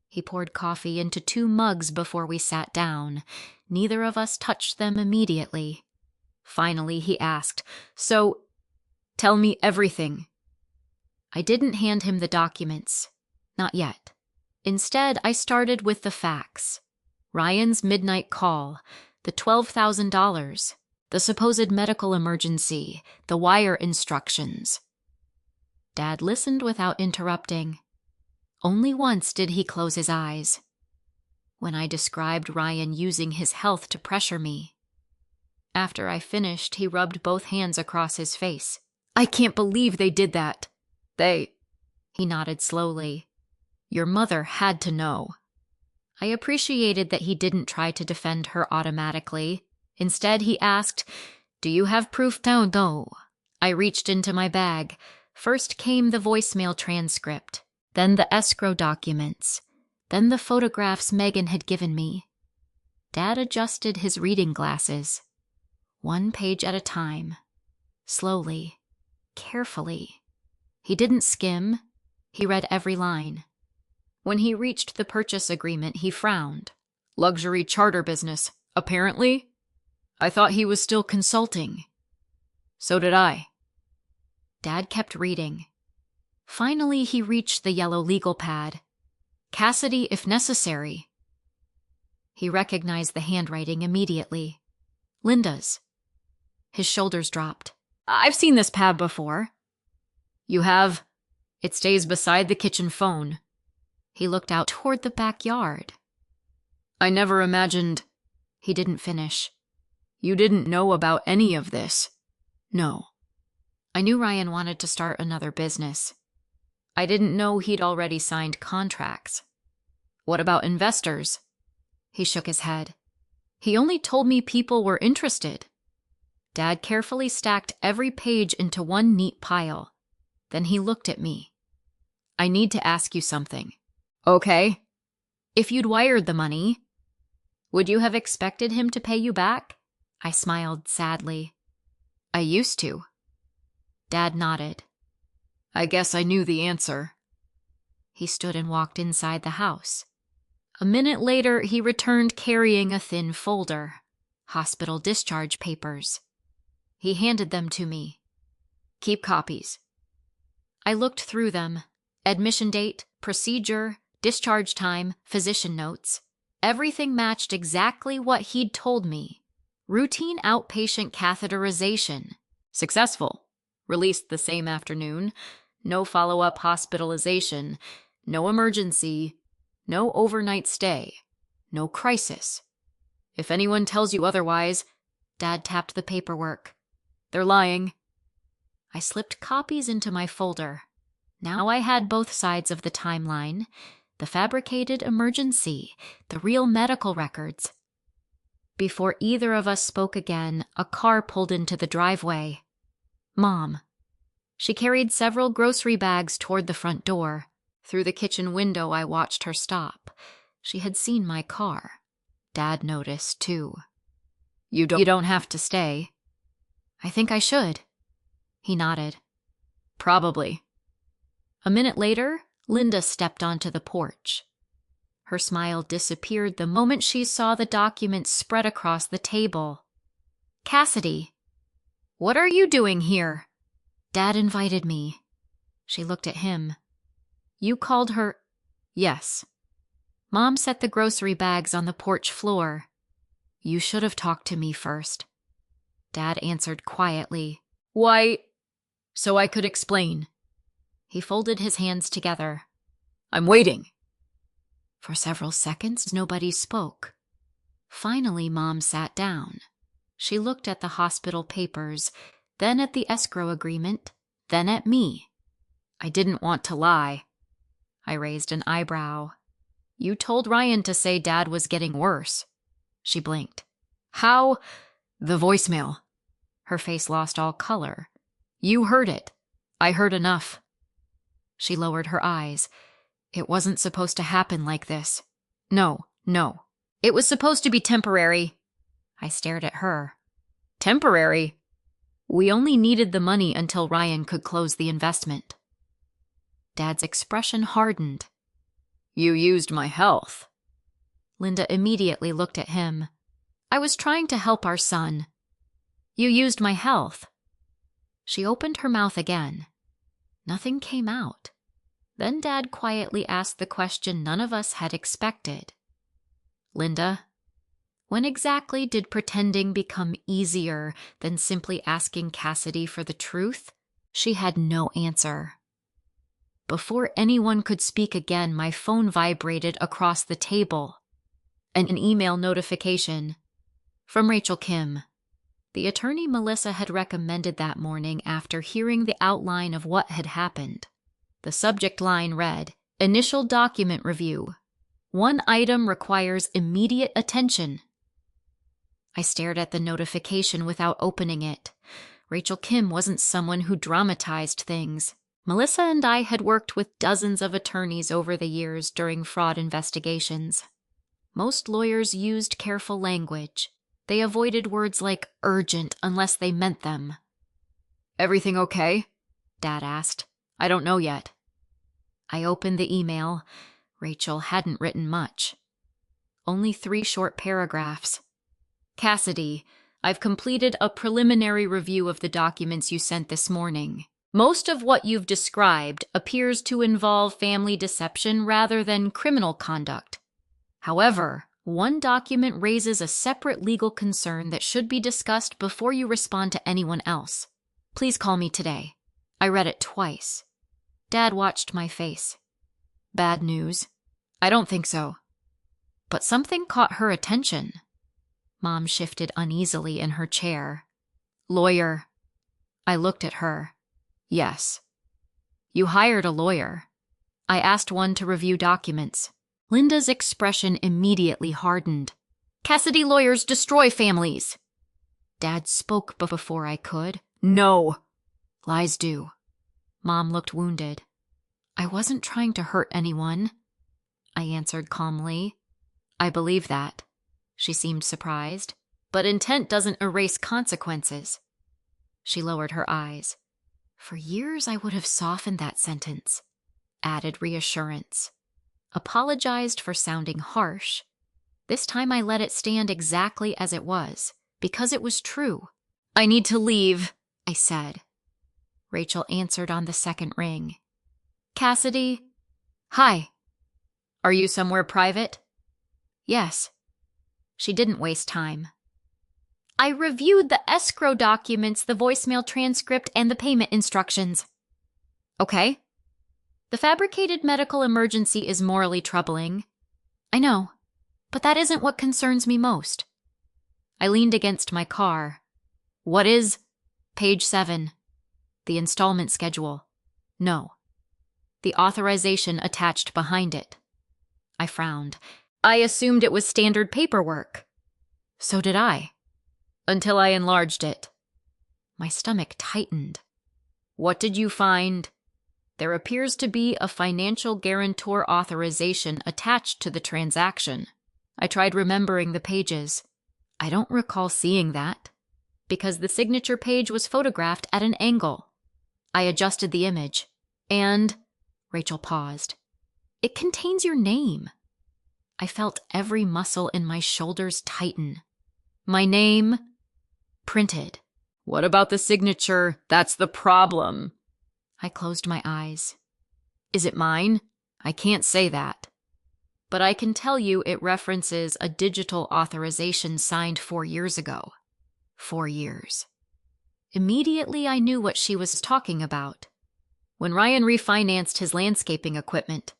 He poured coffee into 2 mugs before we sat down. Neither of us touched them immediately. Finally, he asked, So, tell me everything. I didn't hand him the documents. Not yet. Instead, I started with the facts. Ryan's midnight call, the $12,000, the supposed medical emergency, the wire instructions. Dad listened without interrupting. Only once did he close his eyes. When I described Ryan using his health to pressure me. After I finished, he rubbed both hands across his face. I can't believe they did that. He nodded slowly. Your mother had to know. I appreciated that he didn't try to defend her automatically. Instead, he asked, Do you have proof? No. I reached into my bag. First came the voicemail transcript, then the escrow documents, then the photographs Megan had given me. Dad adjusted his reading glasses. 1 page at a time. Slowly. Carefully. He didn't skim. He read every line. When he reached the purchase agreement, he frowned. Luxury charter business, apparently? I thought he was still consulting. So did I. Dad kept reading. Finally, he reached the yellow legal pad. Cassidy, if necessary. He recognized the handwriting immediately. Linda's. His shoulders dropped. I've seen this pad before. You have? It stays beside the kitchen phone. He looked out toward the backyard. I never imagined. He didn't finish. You didn't know about any of this? No. I knew Ryan wanted to start another business. I didn't know he'd already signed contracts. What about investors? He shook his head. He only told me people were interested. Dad carefully stacked every page into one neat pile. Then he looked at me. I need to ask you something. Okay. If you'd wired the money, would you have expected him to pay you back? I smiled sadly. I used to. Dad nodded. I guess I knew the answer. He stood and walked inside the house. A minute later, he returned carrying a thin folder. Hospital discharge papers. He handed them to me. Keep copies. I looked through them. Admission date, procedure, discharge time, physician notes. Everything matched exactly what he'd told me. Routine outpatient catheterization. Successful. Released the same afternoon. No follow-up hospitalization. No emergency. No overnight stay. No crisis. If anyone tells you otherwise, Dad tapped the paperwork. They're lying. I slipped copies into my folder. Now I had both sides of the timeline. The fabricated emergency. The real medical records. Before either of us spoke again, a car pulled into the driveway. Mom. She carried several grocery bags toward the front door. Through the kitchen window, I watched her stop. She had seen my car. Dad noticed, too. You don't have to stay. I think I should. He nodded. Probably. A minute later, Linda stepped onto the porch. Her smile disappeared the moment she saw the documents spread across the table. Cassidy, what are you doing here? Dad invited me. She looked at him. You called her? Yes. Mom set the grocery bags on the porch floor. You should have talked to me first. Dad answered quietly. Why? So I could explain. He folded his hands together. I'm waiting. For several seconds, nobody spoke. Finally, Mom sat down. She looked at the hospital papers, then at the escrow agreement, then at me. I didn't want to lie. I raised an eyebrow. You told Ryan to say Dad was getting worse. She blinked. How? The voicemail. Her face lost all color. You heard it. I heard enough. She lowered her eyes. It wasn't supposed to happen like this. No. It was supposed to be temporary. I stared at her. Temporary? We only needed the money until Ryan could close the investment. Dad's expression hardened. You used my health. Linda immediately looked at him. I was trying to help our son. You used my health. She opened her mouth again. Nothing came out. Then Dad quietly asked the question none of us had expected. Linda, when exactly did pretending become easier than simply asking Cassidy for the truth? She had no answer. Before anyone could speak again, my phone vibrated across the table. An email notification from Rachel Kim. The attorney Melissa had recommended that morning after hearing the outline of what had happened. The subject line read, Initial document review. One item requires immediate attention. I stared at the notification without opening it. Rachel Kim wasn't someone who dramatized things. Melissa and I had worked with dozens of attorneys over the years during fraud investigations. Most lawyers used careful language. They avoided words like urgent unless they meant them. Everything okay? Dad asked. I don't know yet. I opened the email. Rachel hadn't written much. Only 3 short paragraphs. Cassidy, I've completed a preliminary review of the documents you sent this morning. Most of what you've described appears to involve family deception rather than criminal conduct. However, one document raises a separate legal concern that should be discussed before you respond to anyone else. Please call me today. I read it twice. Dad watched my face. Bad news? I don't think so. But something caught her attention. Mom shifted uneasily in her chair. Lawyer. I looked at her. Yes. You hired a lawyer. I asked one to review documents. Linda's expression immediately hardened. Cassidy lawyers destroy families. Dad spoke before I could. No. Lies do. Mom looked wounded. I wasn't trying to hurt anyone. I answered calmly. I believe that. She seemed surprised. But intent doesn't erase consequences. She lowered her eyes. For years I would have softened that sentence. Added reassurance. Apologized for sounding harsh. This time I let it stand exactly as it was, because it was true. I need to leave, I said. Rachel answered on the second ring. Cassidy? Hi. Are you somewhere private? Yes. She didn't waste time. I reviewed the escrow documents, the voicemail transcript, and the payment instructions. Okay. The fabricated medical emergency is morally troubling. I know, but that isn't what concerns me most. I leaned against my car. What is? Page 7. The installment schedule. No. The authorization attached behind it. I frowned. I assumed it was standard paperwork. So did I. Until I enlarged it. My stomach tightened. What did you find? There appears to be a financial guarantor authorization attached to the transaction. I tried remembering the pages. I don't recall seeing that, because the signature page was photographed at an angle. I adjusted the image, and Rachel paused. It contains your name. I felt every muscle in my shoulders tighten. My name, printed. What about the signature? That's the problem. I closed my eyes. Is it mine? I can't say that. But I can tell you it references a digital authorization signed 4 years ago. 4 years. Immediately I knew what she was talking about. When Ryan refinanced his landscaping equipment.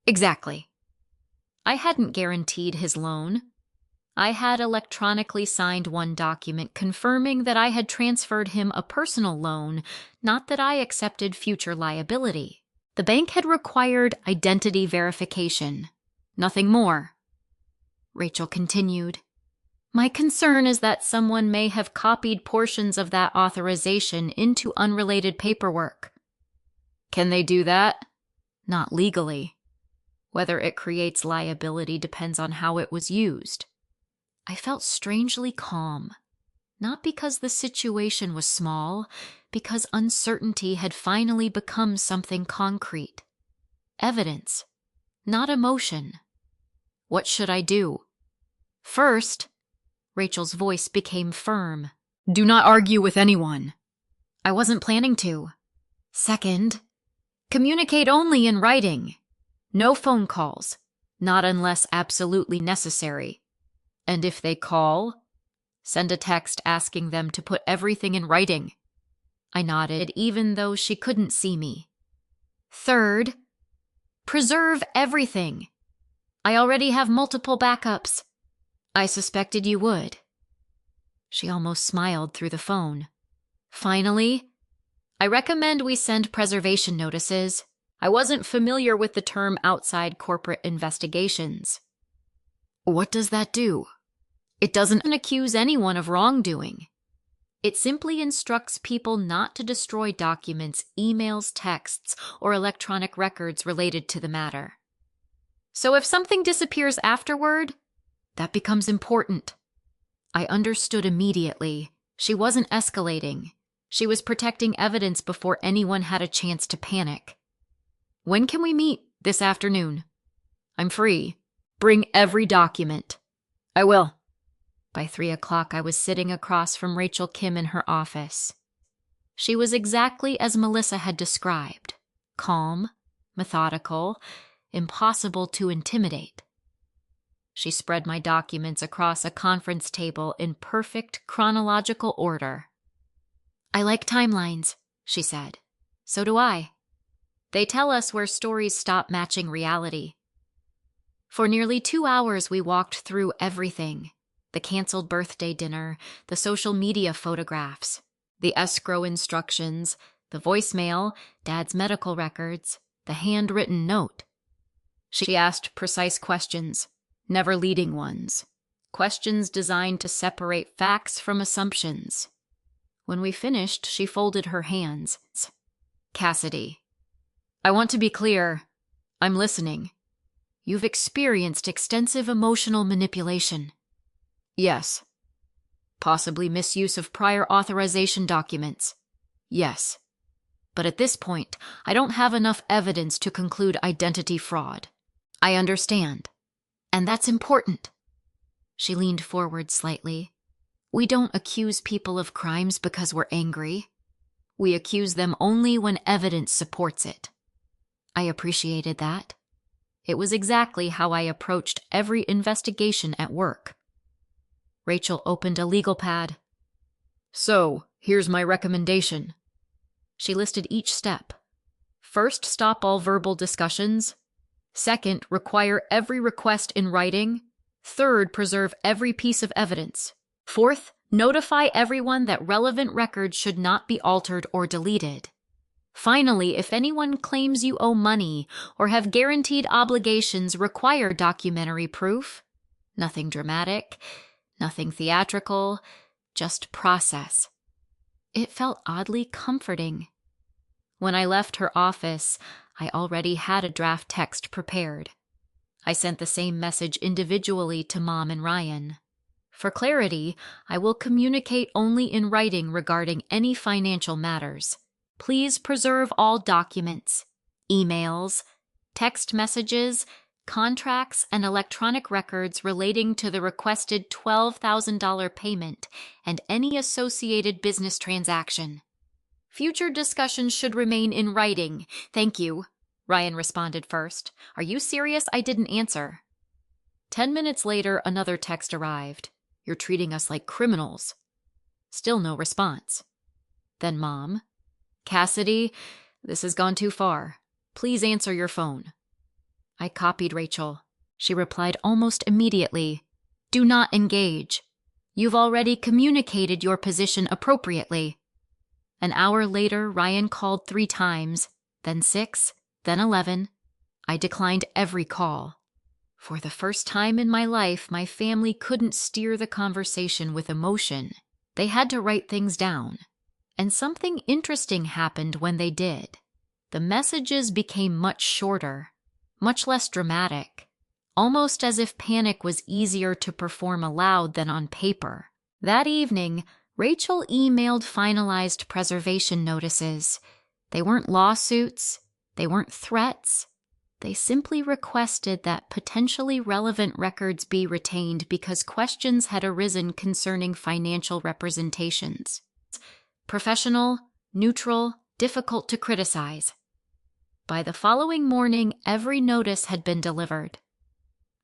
Exactly. I hadn't guaranteed his loan. I had electronically signed one document confirming that I had transferred him a personal loan, not that I accepted future liability. The bank had required identity verification. Nothing more. Rachel continued. My concern is that someone may have copied portions of that authorization into unrelated paperwork. Can they do that? Not legally. Whether it creates liability depends on how it was used. I felt strangely calm, not because the situation was small, because uncertainty had finally become something concrete. Evidence, not emotion. What should I do? First, Rachel's voice became firm. Do not argue with anyone. I wasn't planning to. Second, communicate only in writing. No phone calls, not unless absolutely necessary. And if they call, send a text asking them to put everything in writing. I nodded, even though she couldn't see me. Third, preserve everything. I already have multiple backups. I suspected you would. She almost smiled through the phone. Finally, I recommend we send preservation notices. I wasn't familiar with the term outside corporate investigations. What does that do? It doesn't accuse anyone of wrongdoing. It simply instructs people not to destroy documents, emails, texts, or electronic records related to the matter. So if something disappears afterward, that becomes important. I understood immediately. She wasn't escalating. She was protecting evidence before anyone had a chance to panic. When can we meet? This afternoon. I'm free. Bring every document. I will. By 3 o'clock, I was sitting across from Rachel Kim in her office. She was exactly as Melissa had described. Calm, methodical, impossible to intimidate. She spread my documents across a conference table in perfect chronological order. I like timelines, she said. So do I. They tell us where stories stop matching reality. For nearly 2 hours, we walked through everything. The canceled birthday dinner, the social media photographs, the escrow instructions, the voicemail, Dad's medical records, the handwritten note. She asked precise questions, never leading ones. Questions designed to separate facts from assumptions. When we finished, she folded her hands. Cassidy, I want to be clear. I'm listening. You've experienced extensive emotional manipulation. Yes. Possibly misuse of prior authorization documents. Yes. But at this point, I don't have enough evidence to conclude identity fraud. I understand. And that's important. She leaned forward slightly. We don't accuse people of crimes because we're angry. We accuse them only when evidence supports it. I appreciated that. It was exactly how I approached every investigation at work. Rachel opened a legal pad. So, here's my recommendation. She listed each step. First, stop all verbal discussions. Second, require every request in writing. Third, preserve every piece of evidence. Fourth, notify everyone that relevant records should not be altered or deleted. Finally, if anyone claims you owe money or have guaranteed obligations, require documentary proof. Nothing dramatic, nothing theatrical, just process. It felt oddly comforting. When I left her office, I already had a draft text prepared. I sent the same message individually to Mom and Ryan. For clarity, I will communicate only in writing regarding any financial matters. Please preserve all documents, emails, text messages, contracts, and electronic records relating to the requested $12,000 payment and any associated business transaction. Future discussions should remain in writing. Thank you, Ryan responded first. Are you serious? I didn't answer. 10 minutes later, another text arrived. You're treating us like criminals. Still no response. Then Mom, Cassidy, this has gone too far. Please answer your phone. I copied Rachel. She replied almost immediately. Do not engage. You've already communicated your position appropriately. An hour later, Ryan called 3 times, then 6, then 11. I declined every call. For the first time in my life, my family couldn't steer the conversation with emotion. They had to write things down. And something interesting happened when they did. The messages became much shorter, much less dramatic, almost as if panic was easier to perform aloud than on paper. That evening, Rachel emailed finalized preservation notices. They weren't lawsuits, they weren't threats. They simply requested that potentially relevant records be retained because questions had arisen concerning financial representations. Professional, neutral, difficult to criticize. By the following morning, every notice had been delivered.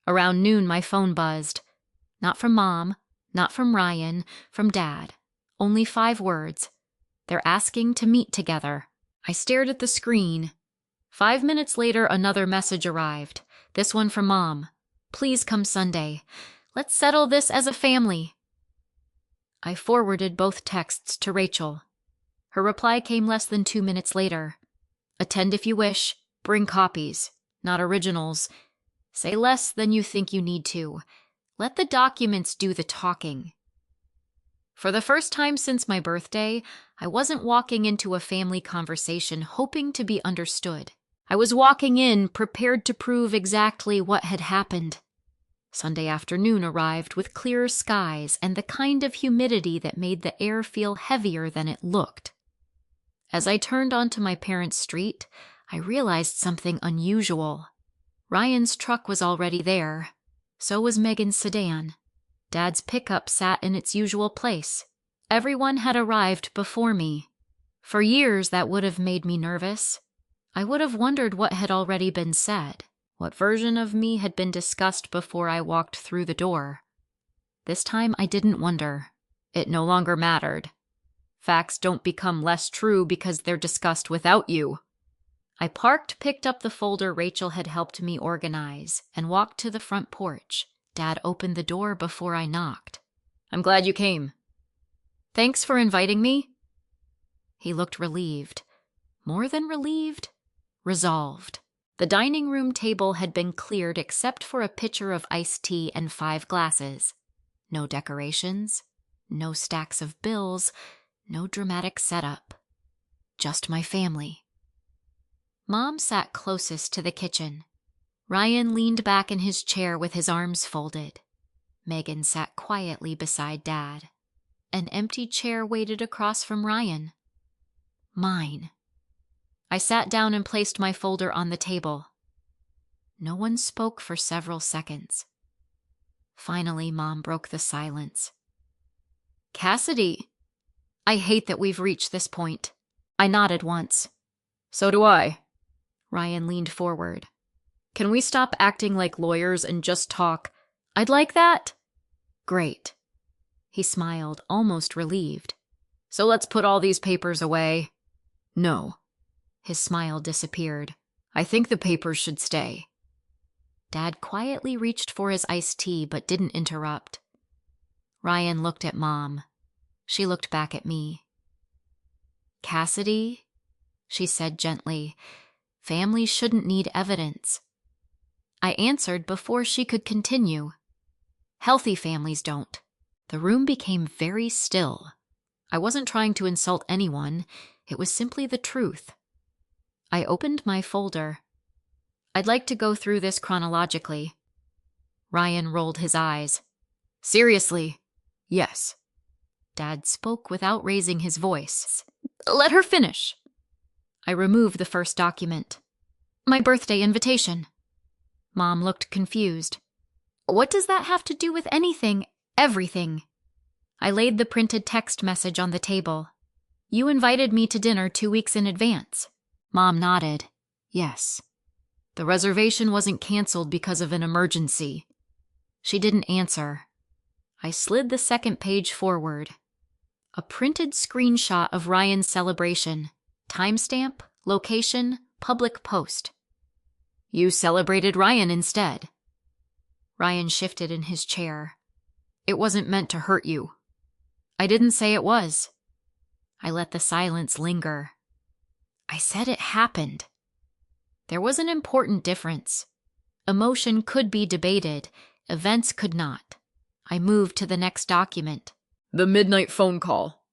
Around noon, my phone buzzed. Not from Mom, not from Ryan, from Dad. Only 5 words. They're asking to meet together. I stared at the screen. 5 minutes later, another message arrived. This one from Mom. Please come Sunday. Let's settle this as a family. I forwarded both texts to Rachel. Her reply came less than 2 minutes later. Attend if you wish. Bring copies, not originals. Say less than you think you need to. Let the documents do the talking. For the first time since my birthday, I wasn't walking into a family conversation hoping to be understood. I was walking in prepared to prove exactly what had happened. Sunday afternoon arrived with clear skies and the kind of humidity that made the air feel heavier than it looked. As I turned onto my parents' street, I realized something unusual. Ryan's truck was already there. So was Megan's sedan. Dad's pickup sat in its usual place. Everyone had arrived before me. For years, that would have made me nervous. I would have wondered what had already been said, what version of me had been discussed before I walked through the door. This time, I didn't wonder. It no longer mattered. Facts don't become less true because they're discussed without you. I picked up the folder Rachel had helped me organize, and walked to the front porch. Dad opened the door before I knocked. I'm glad you came. Thanks for inviting me. He looked relieved. More than relieved, resolved. The dining room table had been cleared except for a pitcher of iced tea and 5 glasses. No decorations, no stacks of bills, no dramatic setup. Just my family. Mom sat closest to the kitchen. Ryan leaned back in his chair with his arms folded. Megan sat quietly beside Dad. An empty chair waited across from Ryan. Mine. I sat down and placed my folder on the table. No one spoke for several seconds. Finally, Mom broke the silence. Cassidy, I hate that we've reached this point. I nodded once. So do I. Ryan leaned forward. Can we stop acting like lawyers and just talk? I'd like that. Great. He smiled, almost relieved. So let's put all these papers away. No. His smile disappeared. I think the papers should stay. Dad quietly reached for his iced tea but didn't interrupt. Ryan looked at Mom. She looked back at me. Cassidy, she said gently, families shouldn't need evidence. I answered before she could continue. Healthy families don't. The room became very still. I wasn't trying to insult anyone. It was simply the truth. I opened my folder. I'd like to go through this chronologically. Ryan rolled his eyes. Seriously? Yes. Dad spoke without raising his voice. Let her finish. I removed the first document. My birthday invitation. Mom looked confused. What does that have to do with anything? Everything. I laid the printed text message on the table. You invited me to dinner 2 weeks in advance. Mom nodded. Yes. The reservation wasn't canceled because of an emergency. She didn't answer. I slid the second page forward. A printed screenshot of Ryan's celebration. Timestamp, location, public post. You celebrated Ryan instead. Ryan shifted in his chair. It wasn't meant to hurt you. I didn't say it was. I let the silence linger. I said it happened. There was an important difference. Emotion could be debated, events could not. I moved to the next document. The midnight phone call.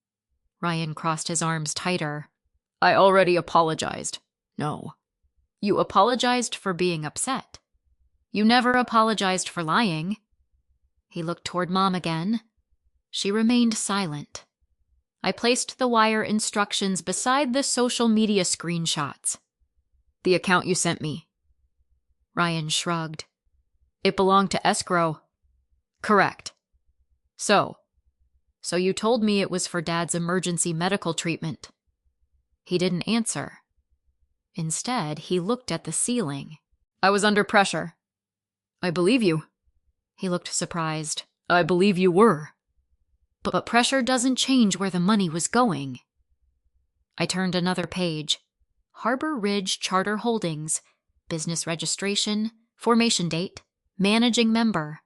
Ryan crossed his arms tighter. I already apologized. No. You apologized for being upset. You never apologized for lying. He looked toward Mom again. She remained silent. I placed the wire instructions beside the social media screenshots. The account you sent me. Ryan shrugged. It belonged to escrow. Correct. So you told me it was for Dad's emergency medical treatment. He didn't answer. Instead, he looked at the ceiling. I was under pressure. I believe you. He looked surprised. I believe you were. But pressure doesn't change where the money was going. I turned another page. Harbor Ridge Charter Holdings. Business registration. Formation date. Managing member.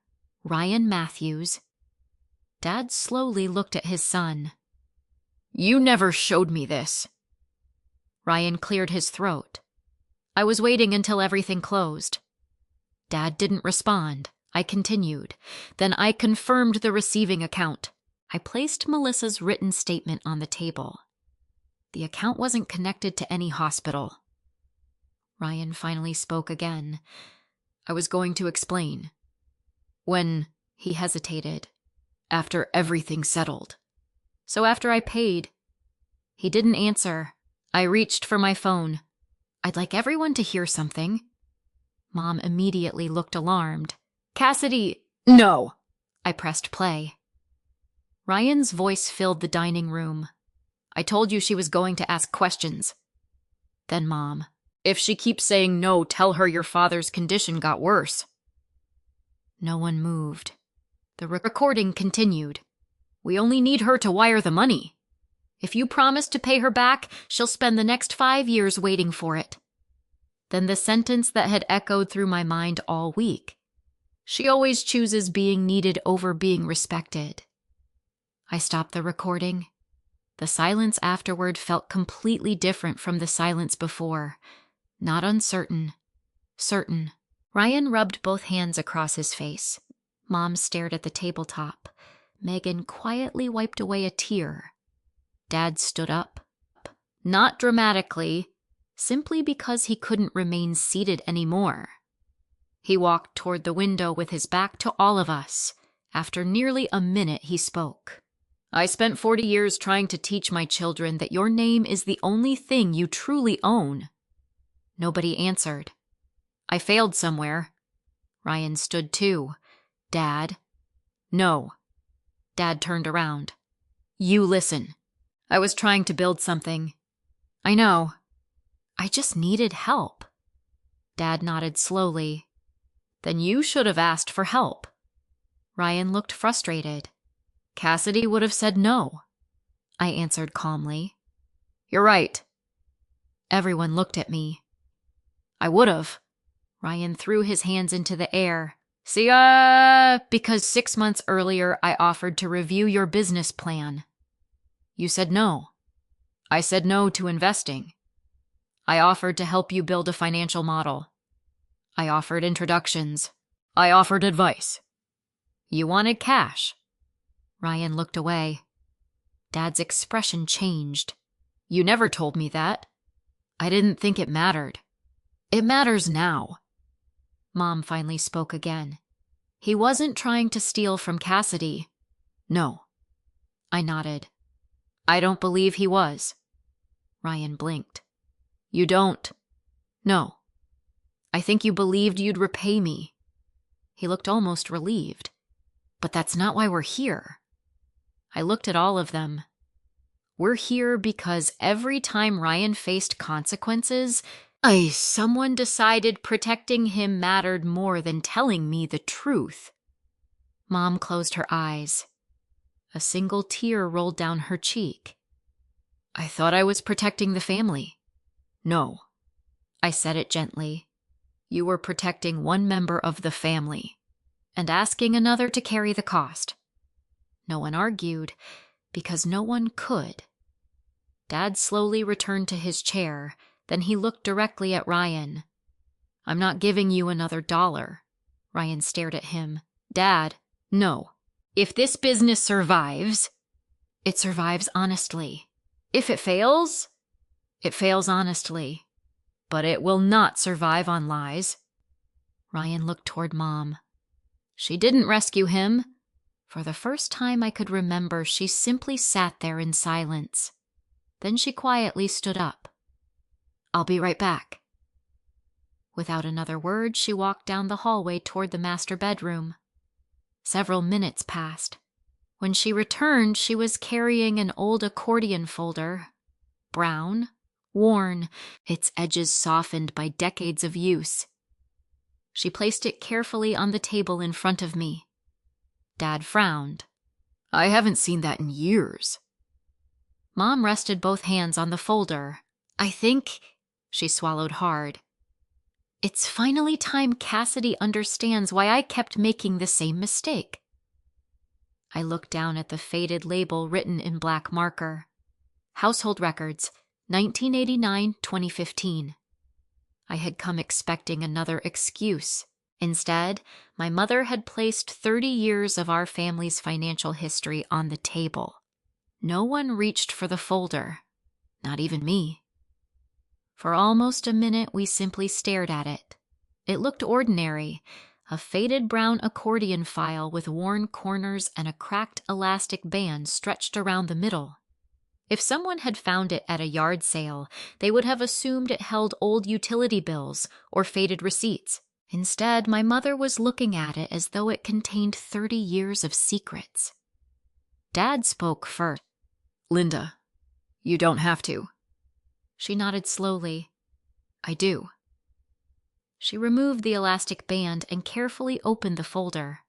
Ryan Matthews. Dad slowly looked at his son. You never showed me this. Ryan cleared his throat. I was waiting until everything closed. Dad didn't respond. I continued. Then I confirmed the receiving account. I placed Melissa's written statement on the table. The account wasn't connected to any hospital. Ryan finally spoke again. I was going to explain. When he hesitated. After everything settled. So after I paid. He didn't answer. I reached for my phone. I'd like everyone to hear something. Mom immediately looked alarmed. Cassidy! No! I pressed play. Ryan's voice filled the dining room. I told you she was going to ask questions. Then Mom. If she keeps saying no, tell her your father's condition got worse. No one moved. The recording continued. We only need her to wire the money. If you promise to pay her back, she'll spend the next 5 years waiting for it. Then the sentence that had echoed through my mind all week. She always chooses being needed over being respected. I stopped the recording. The silence afterward felt completely different from the silence before. Not uncertain. Certain. Ryan rubbed both hands across his face. Mom stared at the tabletop. Megan quietly wiped away a tear. Dad stood up. Not dramatically, simply because he couldn't remain seated anymore. He walked toward the window with his back to all of us. After nearly a minute, he spoke. I spent 40 years trying to teach my children that your name is the only thing you truly own. Nobody answered. I failed somewhere. Ryan stood too. Dad? No. Dad turned around. You listen. I was trying to build something. I know. I just needed help. Dad nodded slowly. Then you should have asked for help. Ryan looked frustrated. Cassidy would have said no. I answered calmly. You're right. Everyone looked at me. I would have. Ryan threw his hands into the air. See, because 6 months earlier I offered to review your business plan. You said no. I said no to investing. I offered to help you build a financial model. I offered introductions. I offered advice. You wanted cash. Ryan looked away. Dad's expression changed. You never told me that. I didn't think it mattered. It matters now. Mom finally spoke again. He wasn't trying to steal from Cassidy. No. I nodded. I don't believe he was. Ryan blinked. You don't? No. I think you believed you'd repay me. He looked almost relieved. But that's not why we're here. I looked at all of them. We're here because every time Ryan faced consequences, someone decided protecting him mattered more than telling me the truth. Mom closed her eyes. A single tear rolled down her cheek. I thought I was protecting the family. No. I said it gently. You were protecting one member of the family and asking another to carry the cost. No one argued because no one could. Dad slowly returned to his chair. Then he looked directly at Ryan. I'm not giving you another $1. Ryan stared at him. Dad, no. If this business survives, it survives honestly. If it fails honestly. But it will not survive on lies. Ryan looked toward Mom. She didn't rescue him. For the first time I could remember, she simply sat there in silence. Then she quietly stood up. I'll be right back. Without another word, she walked down the hallway toward the master bedroom. Several minutes passed. When she returned, she was carrying an old accordion folder. Brown, worn, its edges softened by decades of use. She placed it carefully on the table in front of me. Dad frowned. I haven't seen that in years. Mom rested both hands on the folder. I think... She swallowed hard. It's finally time Cassidy understands why I kept making the same mistake. I looked down at the faded label written in black marker. Household Records, 1989-2015. I had come expecting another excuse. Instead, my mother had placed 30 years of our family's financial history on the table. No one reached for the folder, not even me. For almost a minute, we simply stared at it. It looked ordinary, a faded brown accordion file with worn corners and a cracked elastic band stretched around the middle. If someone had found it at a yard sale, they would have assumed it held old utility bills or faded receipts. Instead, my mother was looking at it as though it contained 30 years of secrets. Dad spoke first. Linda, you don't have to. She nodded slowly. I do. She removed the elastic band and carefully opened the folder.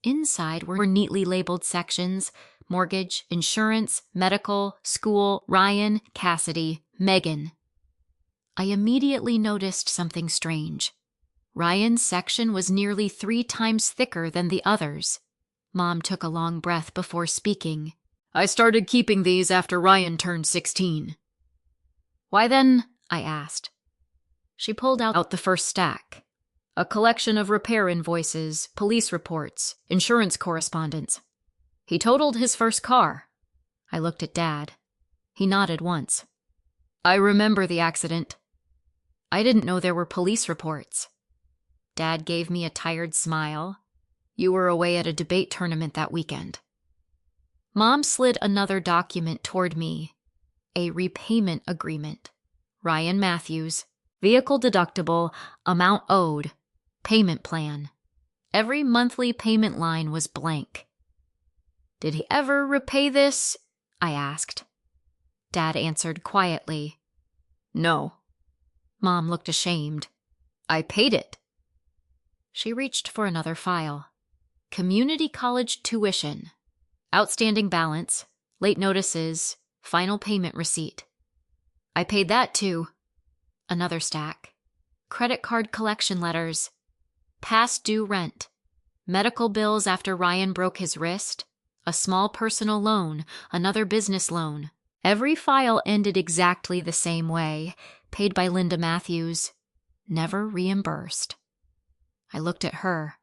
Inside were neatly labeled sections: mortgage, insurance, medical, school, Ryan, Cassidy, Megan. I immediately noticed something strange. Ryan's section was nearly 3 times thicker than the others. Mom took a long breath before speaking. I started keeping these after Ryan turned 16. Why then? I asked. She pulled out the first stack. A collection of repair invoices, police reports, insurance correspondence. He totaled his first car. I looked at Dad. He nodded once. I remember the accident. I didn't know there were police reports. Dad gave me a tired smile. You were away at a debate tournament that weekend. Mom slid another document toward me. A repayment agreement. Ryan Matthews. Vehicle deductible. Amount owed. Payment plan. Every monthly payment line was blank. Did he ever repay this? I asked. Dad answered quietly. No. Mom looked ashamed. I paid it. She reached for another file. Community college tuition. Outstanding balance. Late notices. Final payment receipt. I paid that too. Another stack. Credit card collection letters. Past due rent. Medical bills after Ryan broke his wrist. A small personal loan. Another business loan. Every file ended exactly the same way. Paid by Linda Matthews. Never reimbursed. I looked at her.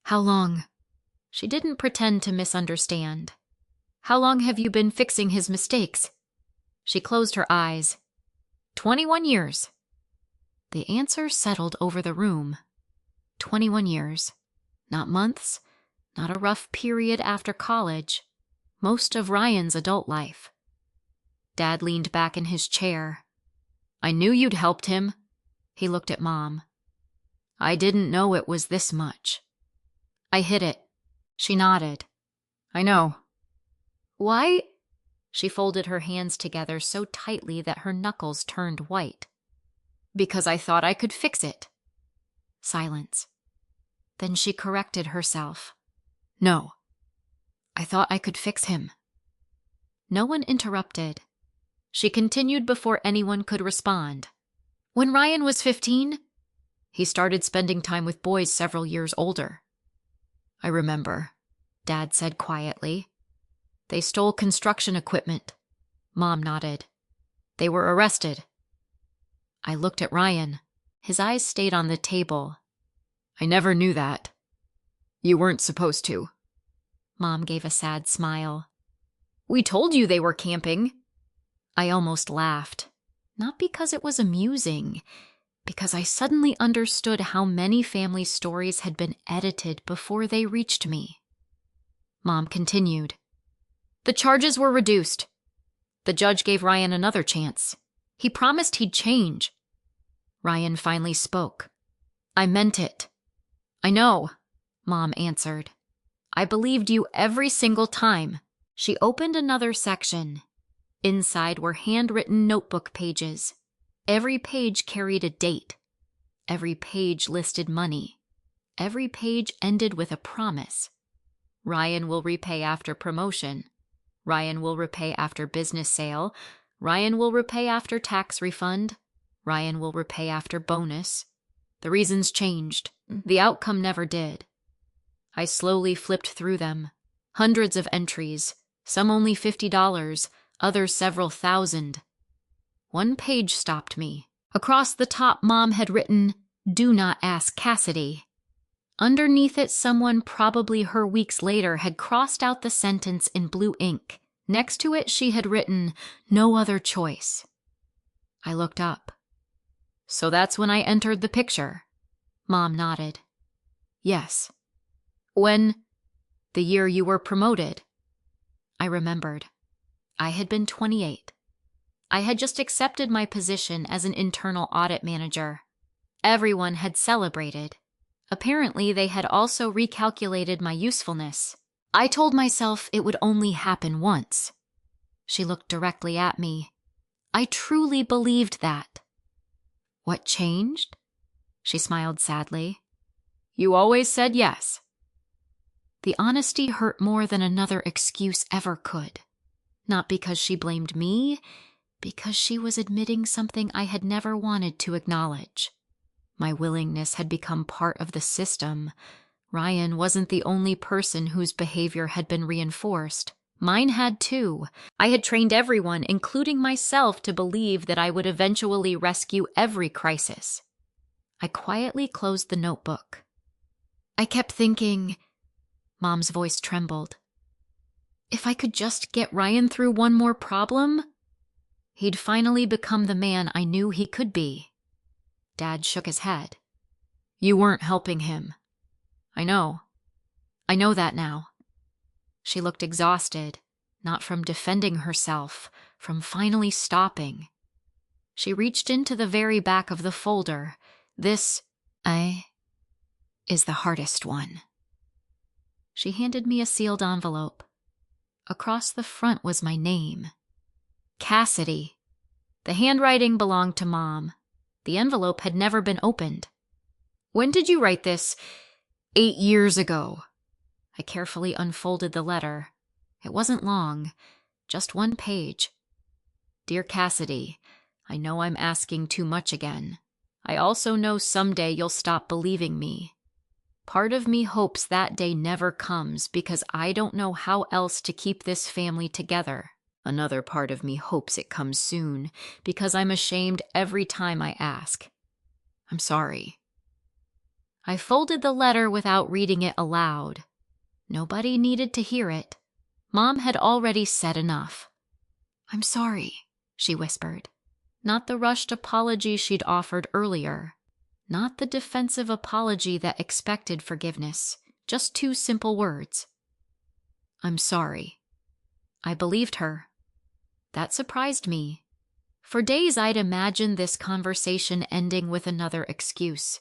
How long? She didn't pretend to misunderstand. How long have you been fixing his mistakes? She closed her eyes. 21 years. The answer settled over the room. 21 years. Not months, not a rough period after college. Most of Ryan's adult life. Dad leaned back in his chair. I knew you'd helped him. He looked at Mom. I didn't know it was this much. I hid it. She nodded. I know. Why? She folded her hands together so tightly that her knuckles turned white. Because I thought I could fix it. Silence. Then she corrected herself. No. I thought I could fix him. No one interrupted. She continued before anyone could respond. When Ryan was 15, he started spending time with boys several years older. I remember, Dad said quietly. They stole construction equipment. Mom nodded. They were arrested. I looked at Ryan. His eyes stayed on the table. I never knew that. You weren't supposed to. Mom gave a sad smile. We told you they were camping. I almost laughed. Not because it was amusing, because I suddenly understood how many family stories had been edited before they reached me. Mom continued. The charges were reduced. The judge gave Ryan another chance. He promised he'd change. Ryan finally spoke. I meant it. I know, Mom answered. I believed you every single time. She opened another section. Inside were handwritten notebook pages. Every page carried a date. Every page listed money. Every page ended with a promise. Ryan will repay after promotion. Ryan will repay after business sale. Ryan will repay after tax refund. Ryan will repay after bonus. The reasons changed. The outcome never did. I slowly flipped through them. Hundreds of entries. Some only $50, others several thousand. One page stopped me. Across the top, Mom had written, Do not ask Cassidy. Underneath it, someone, probably her weeks later, had crossed out the sentence in blue ink. Next to it, she had written, No other choice. I looked up. So that's when I entered the picture. Mom nodded. Yes. When? The year you were promoted. I remembered. I had been 28. I had just accepted my position as an internal audit manager. Everyone had celebrated. Apparently, they had also recalculated my usefulness. I told myself it would only happen once. She looked directly at me. I truly believed that. What changed? She smiled sadly. You always said yes. The honesty hurt more than another excuse ever could. Not because she blamed me, because she was admitting something I had never wanted to acknowledge. My willingness had become part of the system. Ryan wasn't the only person whose behavior had been reinforced. Mine had too. I had trained everyone, including myself, to believe that I would eventually rescue every crisis. I quietly closed the notebook. I kept thinking, Mom's voice trembled. If I could just get Ryan through one more problem, he'd finally become the man I knew he could be. Dad shook his head. You weren't helping him. I know. I know that now. She looked exhausted, not from defending herself, from finally stopping. She reached into the very back of the folder. This, is the hardest one. She handed me a sealed envelope. Across the front was my name. Cassidy. The handwriting belonged to Mom. The envelope had never been opened. When did you write this? 8 years ago. I carefully unfolded the letter. It wasn't long, just one page. Dear Cassidy, I know I'm asking too much again. I also know someday you'll stop believing me. Part of me hopes that day never comes because I don't know how else to keep this family together. Another part of me hopes it comes soon because I'm ashamed every time I ask. I'm sorry. I folded the letter without reading it aloud. Nobody needed to hear it. Mom had already said enough. I'm sorry, she whispered. Not the rushed apology she'd offered earlier. Not the defensive apology that expected forgiveness. Just 2 simple words. "I'm sorry." I believed her. That surprised me. For days I'd imagined this conversation ending with another excuse.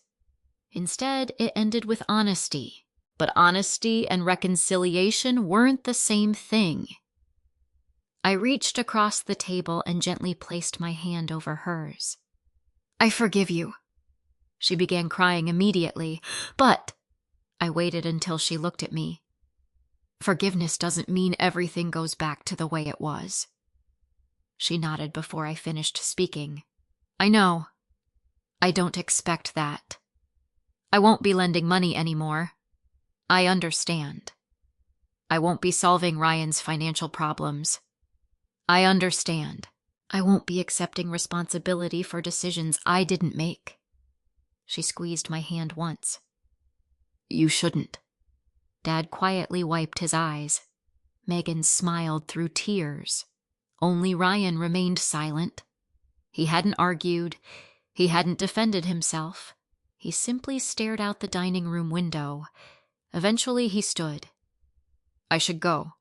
Instead, it ended with honesty. But honesty and reconciliation weren't the same thing. I reached across the table and gently placed my hand over hers. "I forgive you." She began crying immediately, but I waited until she looked at me. "Forgiveness doesn't mean everything goes back to the way it was." She nodded before I finished speaking. "I know. I don't expect that. I won't be lending money anymore. I understand. I won't be solving Ryan's financial problems. I understand. I won't be accepting responsibility for decisions I didn't make." She squeezed my hand once. "You shouldn't." Dad quietly wiped his eyes. Megan smiled through tears. Only Ryan remained silent. He hadn't argued. He hadn't defended himself. He simply stared out the dining room window. Eventually he stood. "I should go."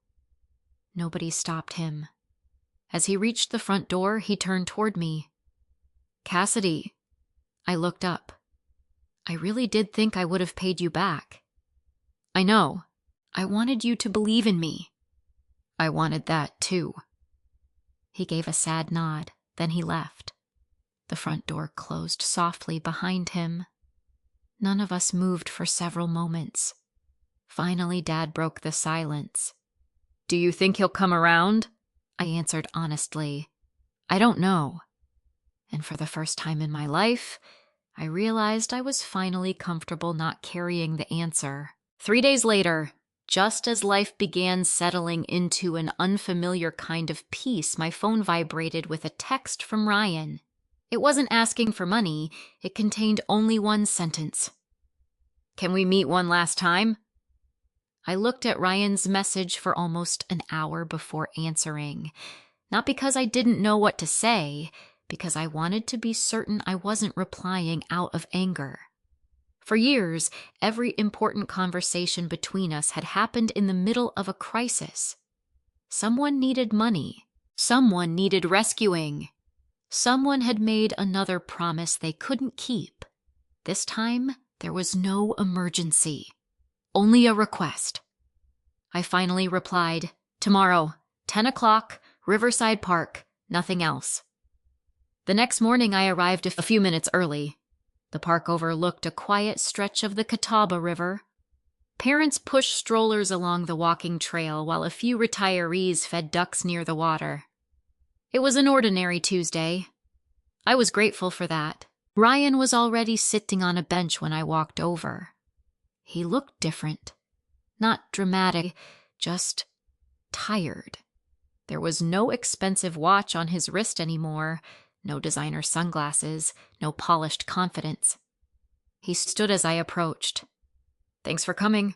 Nobody stopped him. As he reached the front door, he turned toward me. "Cassidy." I looked up. "I really did think I would have paid you back." "I know. I wanted you to believe in me." "I wanted that too." He gave a sad nod, then he left. The front door closed softly behind him. None of us moved for several moments. Finally, Dad broke the silence. "Do you think he'll come around?" I answered honestly. "I don't know." And for the first time in my life, I realized I was finally comfortable not carrying the answer. 3 days later, just as life began settling into an unfamiliar kind of peace, my phone vibrated with a text from Ryan. It wasn't asking for money. It contained only one sentence. "Can we meet one last time?" I looked at Ryan's message for almost an hour before answering. Not because I didn't know what to say, because I wanted to be certain I wasn't replying out of anger. For years, every important conversation between us had happened in the middle of a crisis. Someone needed money. Someone needed rescuing. Someone had made another promise they couldn't keep. This time, there was no emergency. Only a request. I finally replied, "Tomorrow, 10 o'clock, Riverside Park, nothing else." The next morning I arrived a few minutes early. The park overlooked a quiet stretch of the Catawba River. Parents pushed strollers along the walking trail while a few retirees fed ducks near the water. It was an ordinary Tuesday. I was grateful for that. Ryan was already sitting on a bench when I walked over. He looked different. Not dramatic, just tired. There was no expensive watch on his wrist anymore, no designer sunglasses, no polished confidence. He stood as I approached. "Thanks for coming."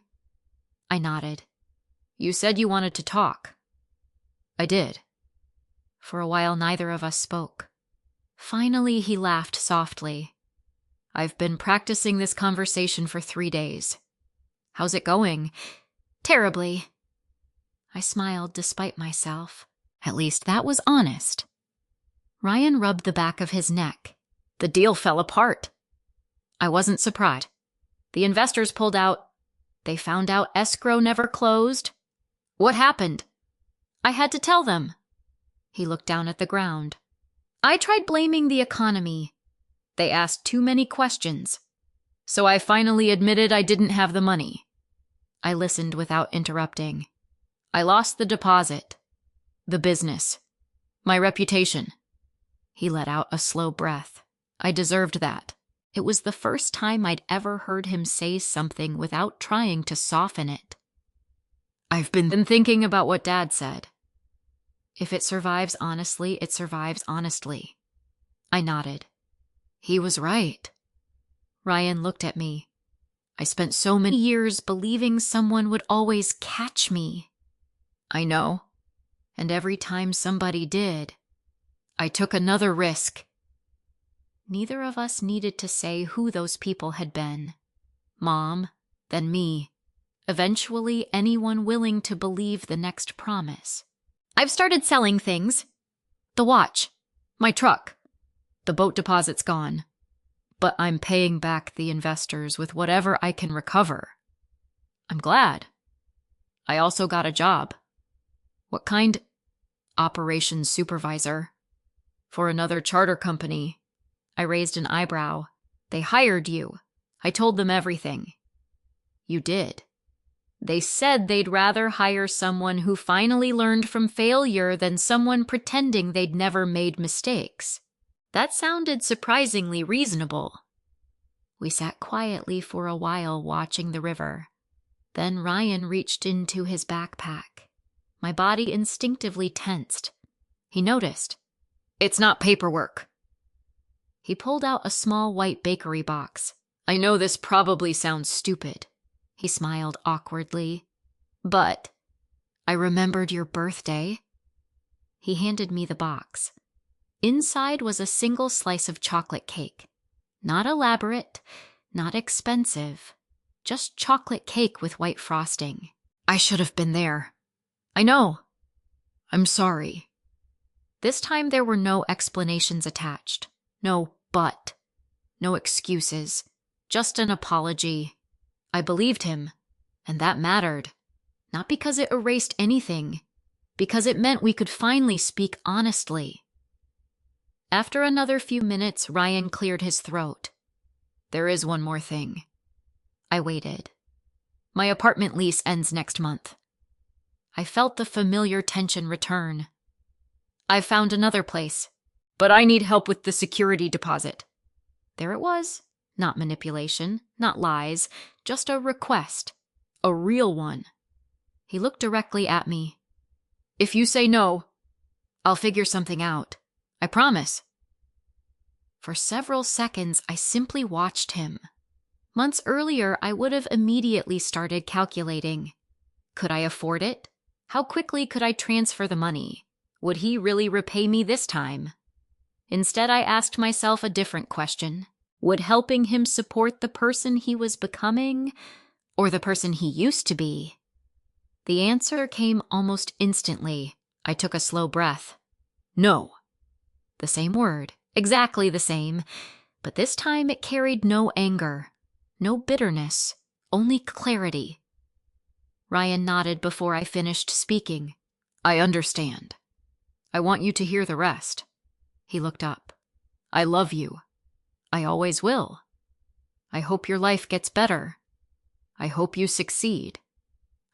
I nodded. "You said you wanted to talk." "I did." For a while neither of us spoke. Finally he laughed softly. "I've been practicing this conversation for 3 days. How's it going?" "Terribly." I smiled despite myself. At least that was honest. Ryan rubbed the back of his neck. "The deal fell apart." I wasn't surprised. The investors pulled out. They found out escrow never closed. "What happened?" "I had to tell them." He looked down at the ground. "I tried blaming the economy. They asked too many questions. So I finally admitted I didn't have the money." I listened without interrupting. "I lost the deposit, the business, my reputation." He let out a slow breath. I deserved that. It was the first time I'd ever heard him say something without trying to soften it. "I've been thinking about what Dad said. If it survives honestly, it survives honestly." I nodded. He was right. Ryan looked at me. "I spent so many years believing someone would always catch me." "I know. And every time somebody did, I took another risk Neither of us needed to say who those people had been. Mom, then me. Eventually, anyone willing to believe the next promise. I've started selling things. The watch. My truck. The boat deposit's gone. But I'm paying back the investors with whatever I can recover. I'm glad. I also got a job. What kind? Operations supervisor. For another charter company. I raised an eyebrow. They hired you. I told them everything. You did. They said they'd rather hire someone who finally learned from failure than someone pretending they'd never made mistakes. That sounded surprisingly reasonable. We sat quietly for a while watching the river. Then Ryan reached into his backpack. My body instinctively tensed. He noticed. It's not paperwork. He pulled out a small white bakery box. I know this probably sounds stupid. He smiled awkwardly. But I remembered your birthday. He handed me the box. Inside was a single slice of chocolate cake. Not elaborate, not expensive. Just chocolate cake with white frosting. I should have been there. I know. I'm sorry. This time there were no explanations attached. No but. No excuses. Just an apology. I believed him, and that mattered. Not because it erased anything, because it meant we could finally speak honestly. After another few minutes, Ryan cleared his throat. There is one more thing. I waited. My apartment lease ends next month. I felt the familiar tension return. I found another place, but I need help with the security deposit. There it was. Not manipulation, not lies, just a request. A real one. He looked directly at me. If you say no, I'll figure something out. I promise. For several seconds, I simply watched him. Months earlier, I would have immediately started calculating. Could I afford it? How quickly could I transfer the money? Would he really repay me this time? Instead, I asked myself a different question. Would helping him support the person he was becoming, or the person he used to be? The answer came almost instantly. I took a slow breath. No. The same word, exactly the same, but this time it carried no anger, no bitterness, only clarity. Ryan nodded before I finished speaking. I understand. I want you to hear the rest. He looked up. I love you. I always will. I hope your life gets better. I hope you succeed.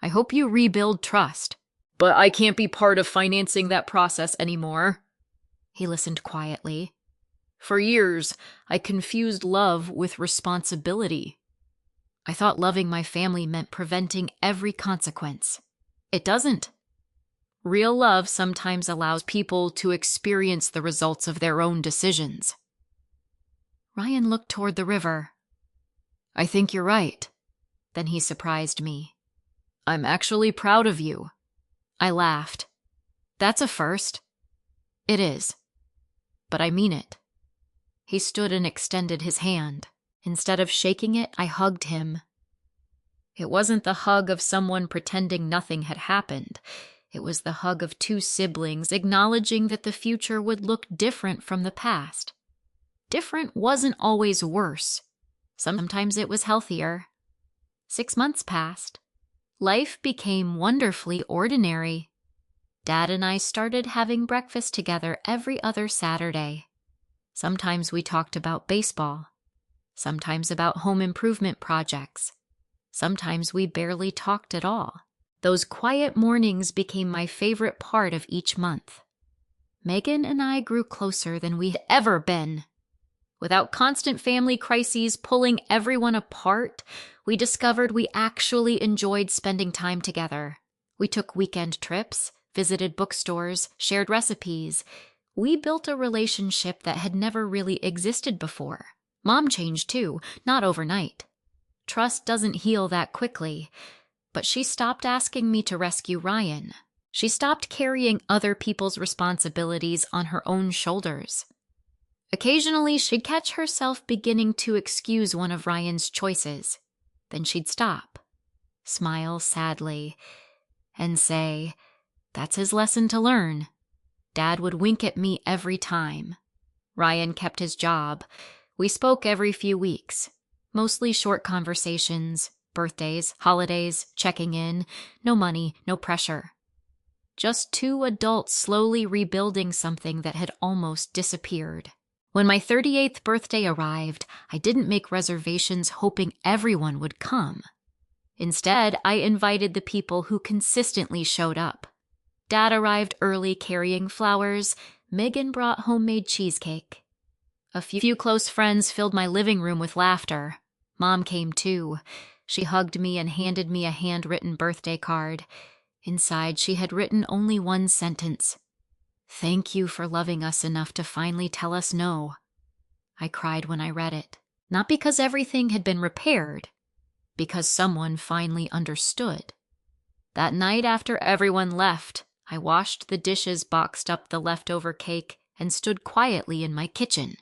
I hope you rebuild trust. But I can't be part of financing that process anymore. He listened quietly. For years, I confused love with responsibility. I thought loving my family meant preventing every consequence. It doesn't. Real love sometimes allows people to experience the results of their own decisions. Ryan looked toward the river. I think you're right. Then he surprised me. I'm actually proud of you. I laughed. That's a first. It is. But I mean it. He stood and extended his hand. Instead of shaking it, I hugged him. It wasn't the hug of someone pretending nothing had happened. It was the hug of two siblings acknowledging that the future would look different from the past. Different wasn't always worse. Sometimes it was healthier. 6 months passed. Life became wonderfully ordinary. Dad and I started having breakfast together every other Saturday. Sometimes we talked about baseball. Sometimes about home improvement projects. Sometimes we barely talked at all. Those quiet mornings became my favorite part of each month. Megan and I grew closer than we'd ever been. Without constant family crises pulling everyone apart, we discovered we actually enjoyed spending time together. We took weekend trips, visited bookstores, shared recipes. We built a relationship that had never really existed before. Mom changed too, not overnight. Trust doesn't heal that quickly, but she stopped asking me to rescue Ryan. She stopped carrying other people's responsibilities on her own shoulders. Occasionally, she'd catch herself beginning to excuse one of Ryan's choices. Then she'd stop, smile sadly, and say, "That's his lesson to learn." Dad would wink at me every time. Ryan kept his job. We spoke every few weeks, mostly short conversations, birthdays, holidays, checking in, no money, no pressure. Just two adults slowly rebuilding something that had almost disappeared. When my 38th birthday arrived, I didn't make reservations hoping everyone would come. Instead, I invited the people who consistently showed up. Dad arrived early carrying flowers. Megan brought homemade cheesecake. A few close friends filled my living room with laughter. Mom came too. She hugged me and handed me a handwritten birthday card. Inside, she had written only one sentence. "Thank you for loving us enough to finally tell us no." I cried when I read it. Not because everything had been repaired, because someone finally understood. That night after everyone left, I washed the dishes, boxed up the leftover cake, and stood quietly in my kitchen.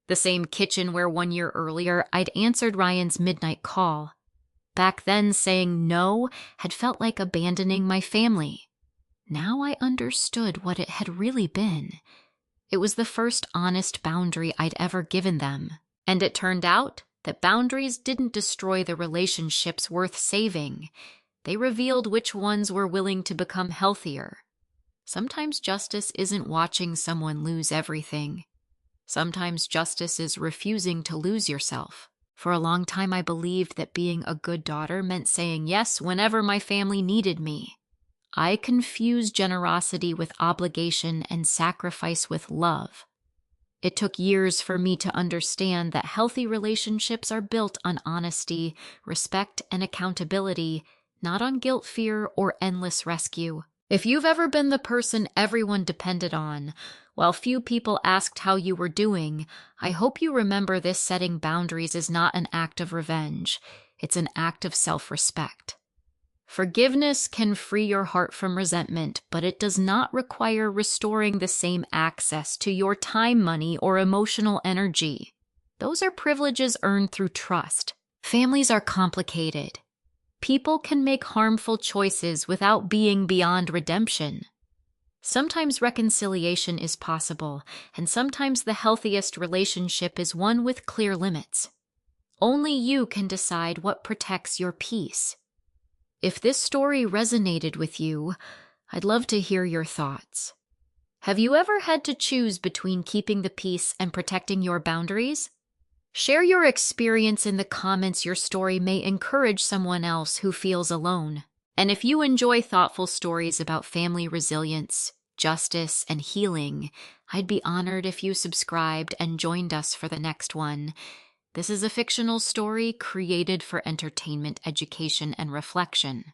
The same kitchen where 1 year earlier I'd answered Ryan's midnight call. Back then, saying no had felt like abandoning my family. Now I understood what it had really been. It was the first honest boundary I'd ever given them. And it turned out that boundaries didn't destroy the relationships worth saving. They revealed which ones were willing to become healthier. Sometimes justice isn't watching someone lose everything. Sometimes justice is refusing to lose yourself. For a long time, I believed that being a good daughter meant saying yes whenever my family needed me. I confused generosity with obligation and sacrifice with love. It took years for me to understand that healthy relationships are built on honesty, respect, and accountability, not on guilt, fear, or endless rescue. If you've ever been the person everyone depended on, while few people asked how you were doing, I hope you remember this: setting boundaries is not an act of revenge. It's an act of self-respect. Forgiveness can free your heart from resentment, but it does not require restoring the same access to your time, money, or emotional energy. Those are privileges earned through trust. Families are complicated. People can make harmful choices without being beyond redemption. Sometimes reconciliation is possible, and sometimes the healthiest relationship is one with clear limits. Only you can decide what protects your peace. If this story resonated with you, I'd love to hear your thoughts. Have you ever had to choose between keeping the peace and protecting your boundaries? Share your experience in the comments. Your story may encourage someone else who feels alone. And if you enjoy thoughtful stories about family resilience, justice, and healing, I'd be honored if you subscribed and joined us for the next one. This is a fictional story created for entertainment, education, and reflection.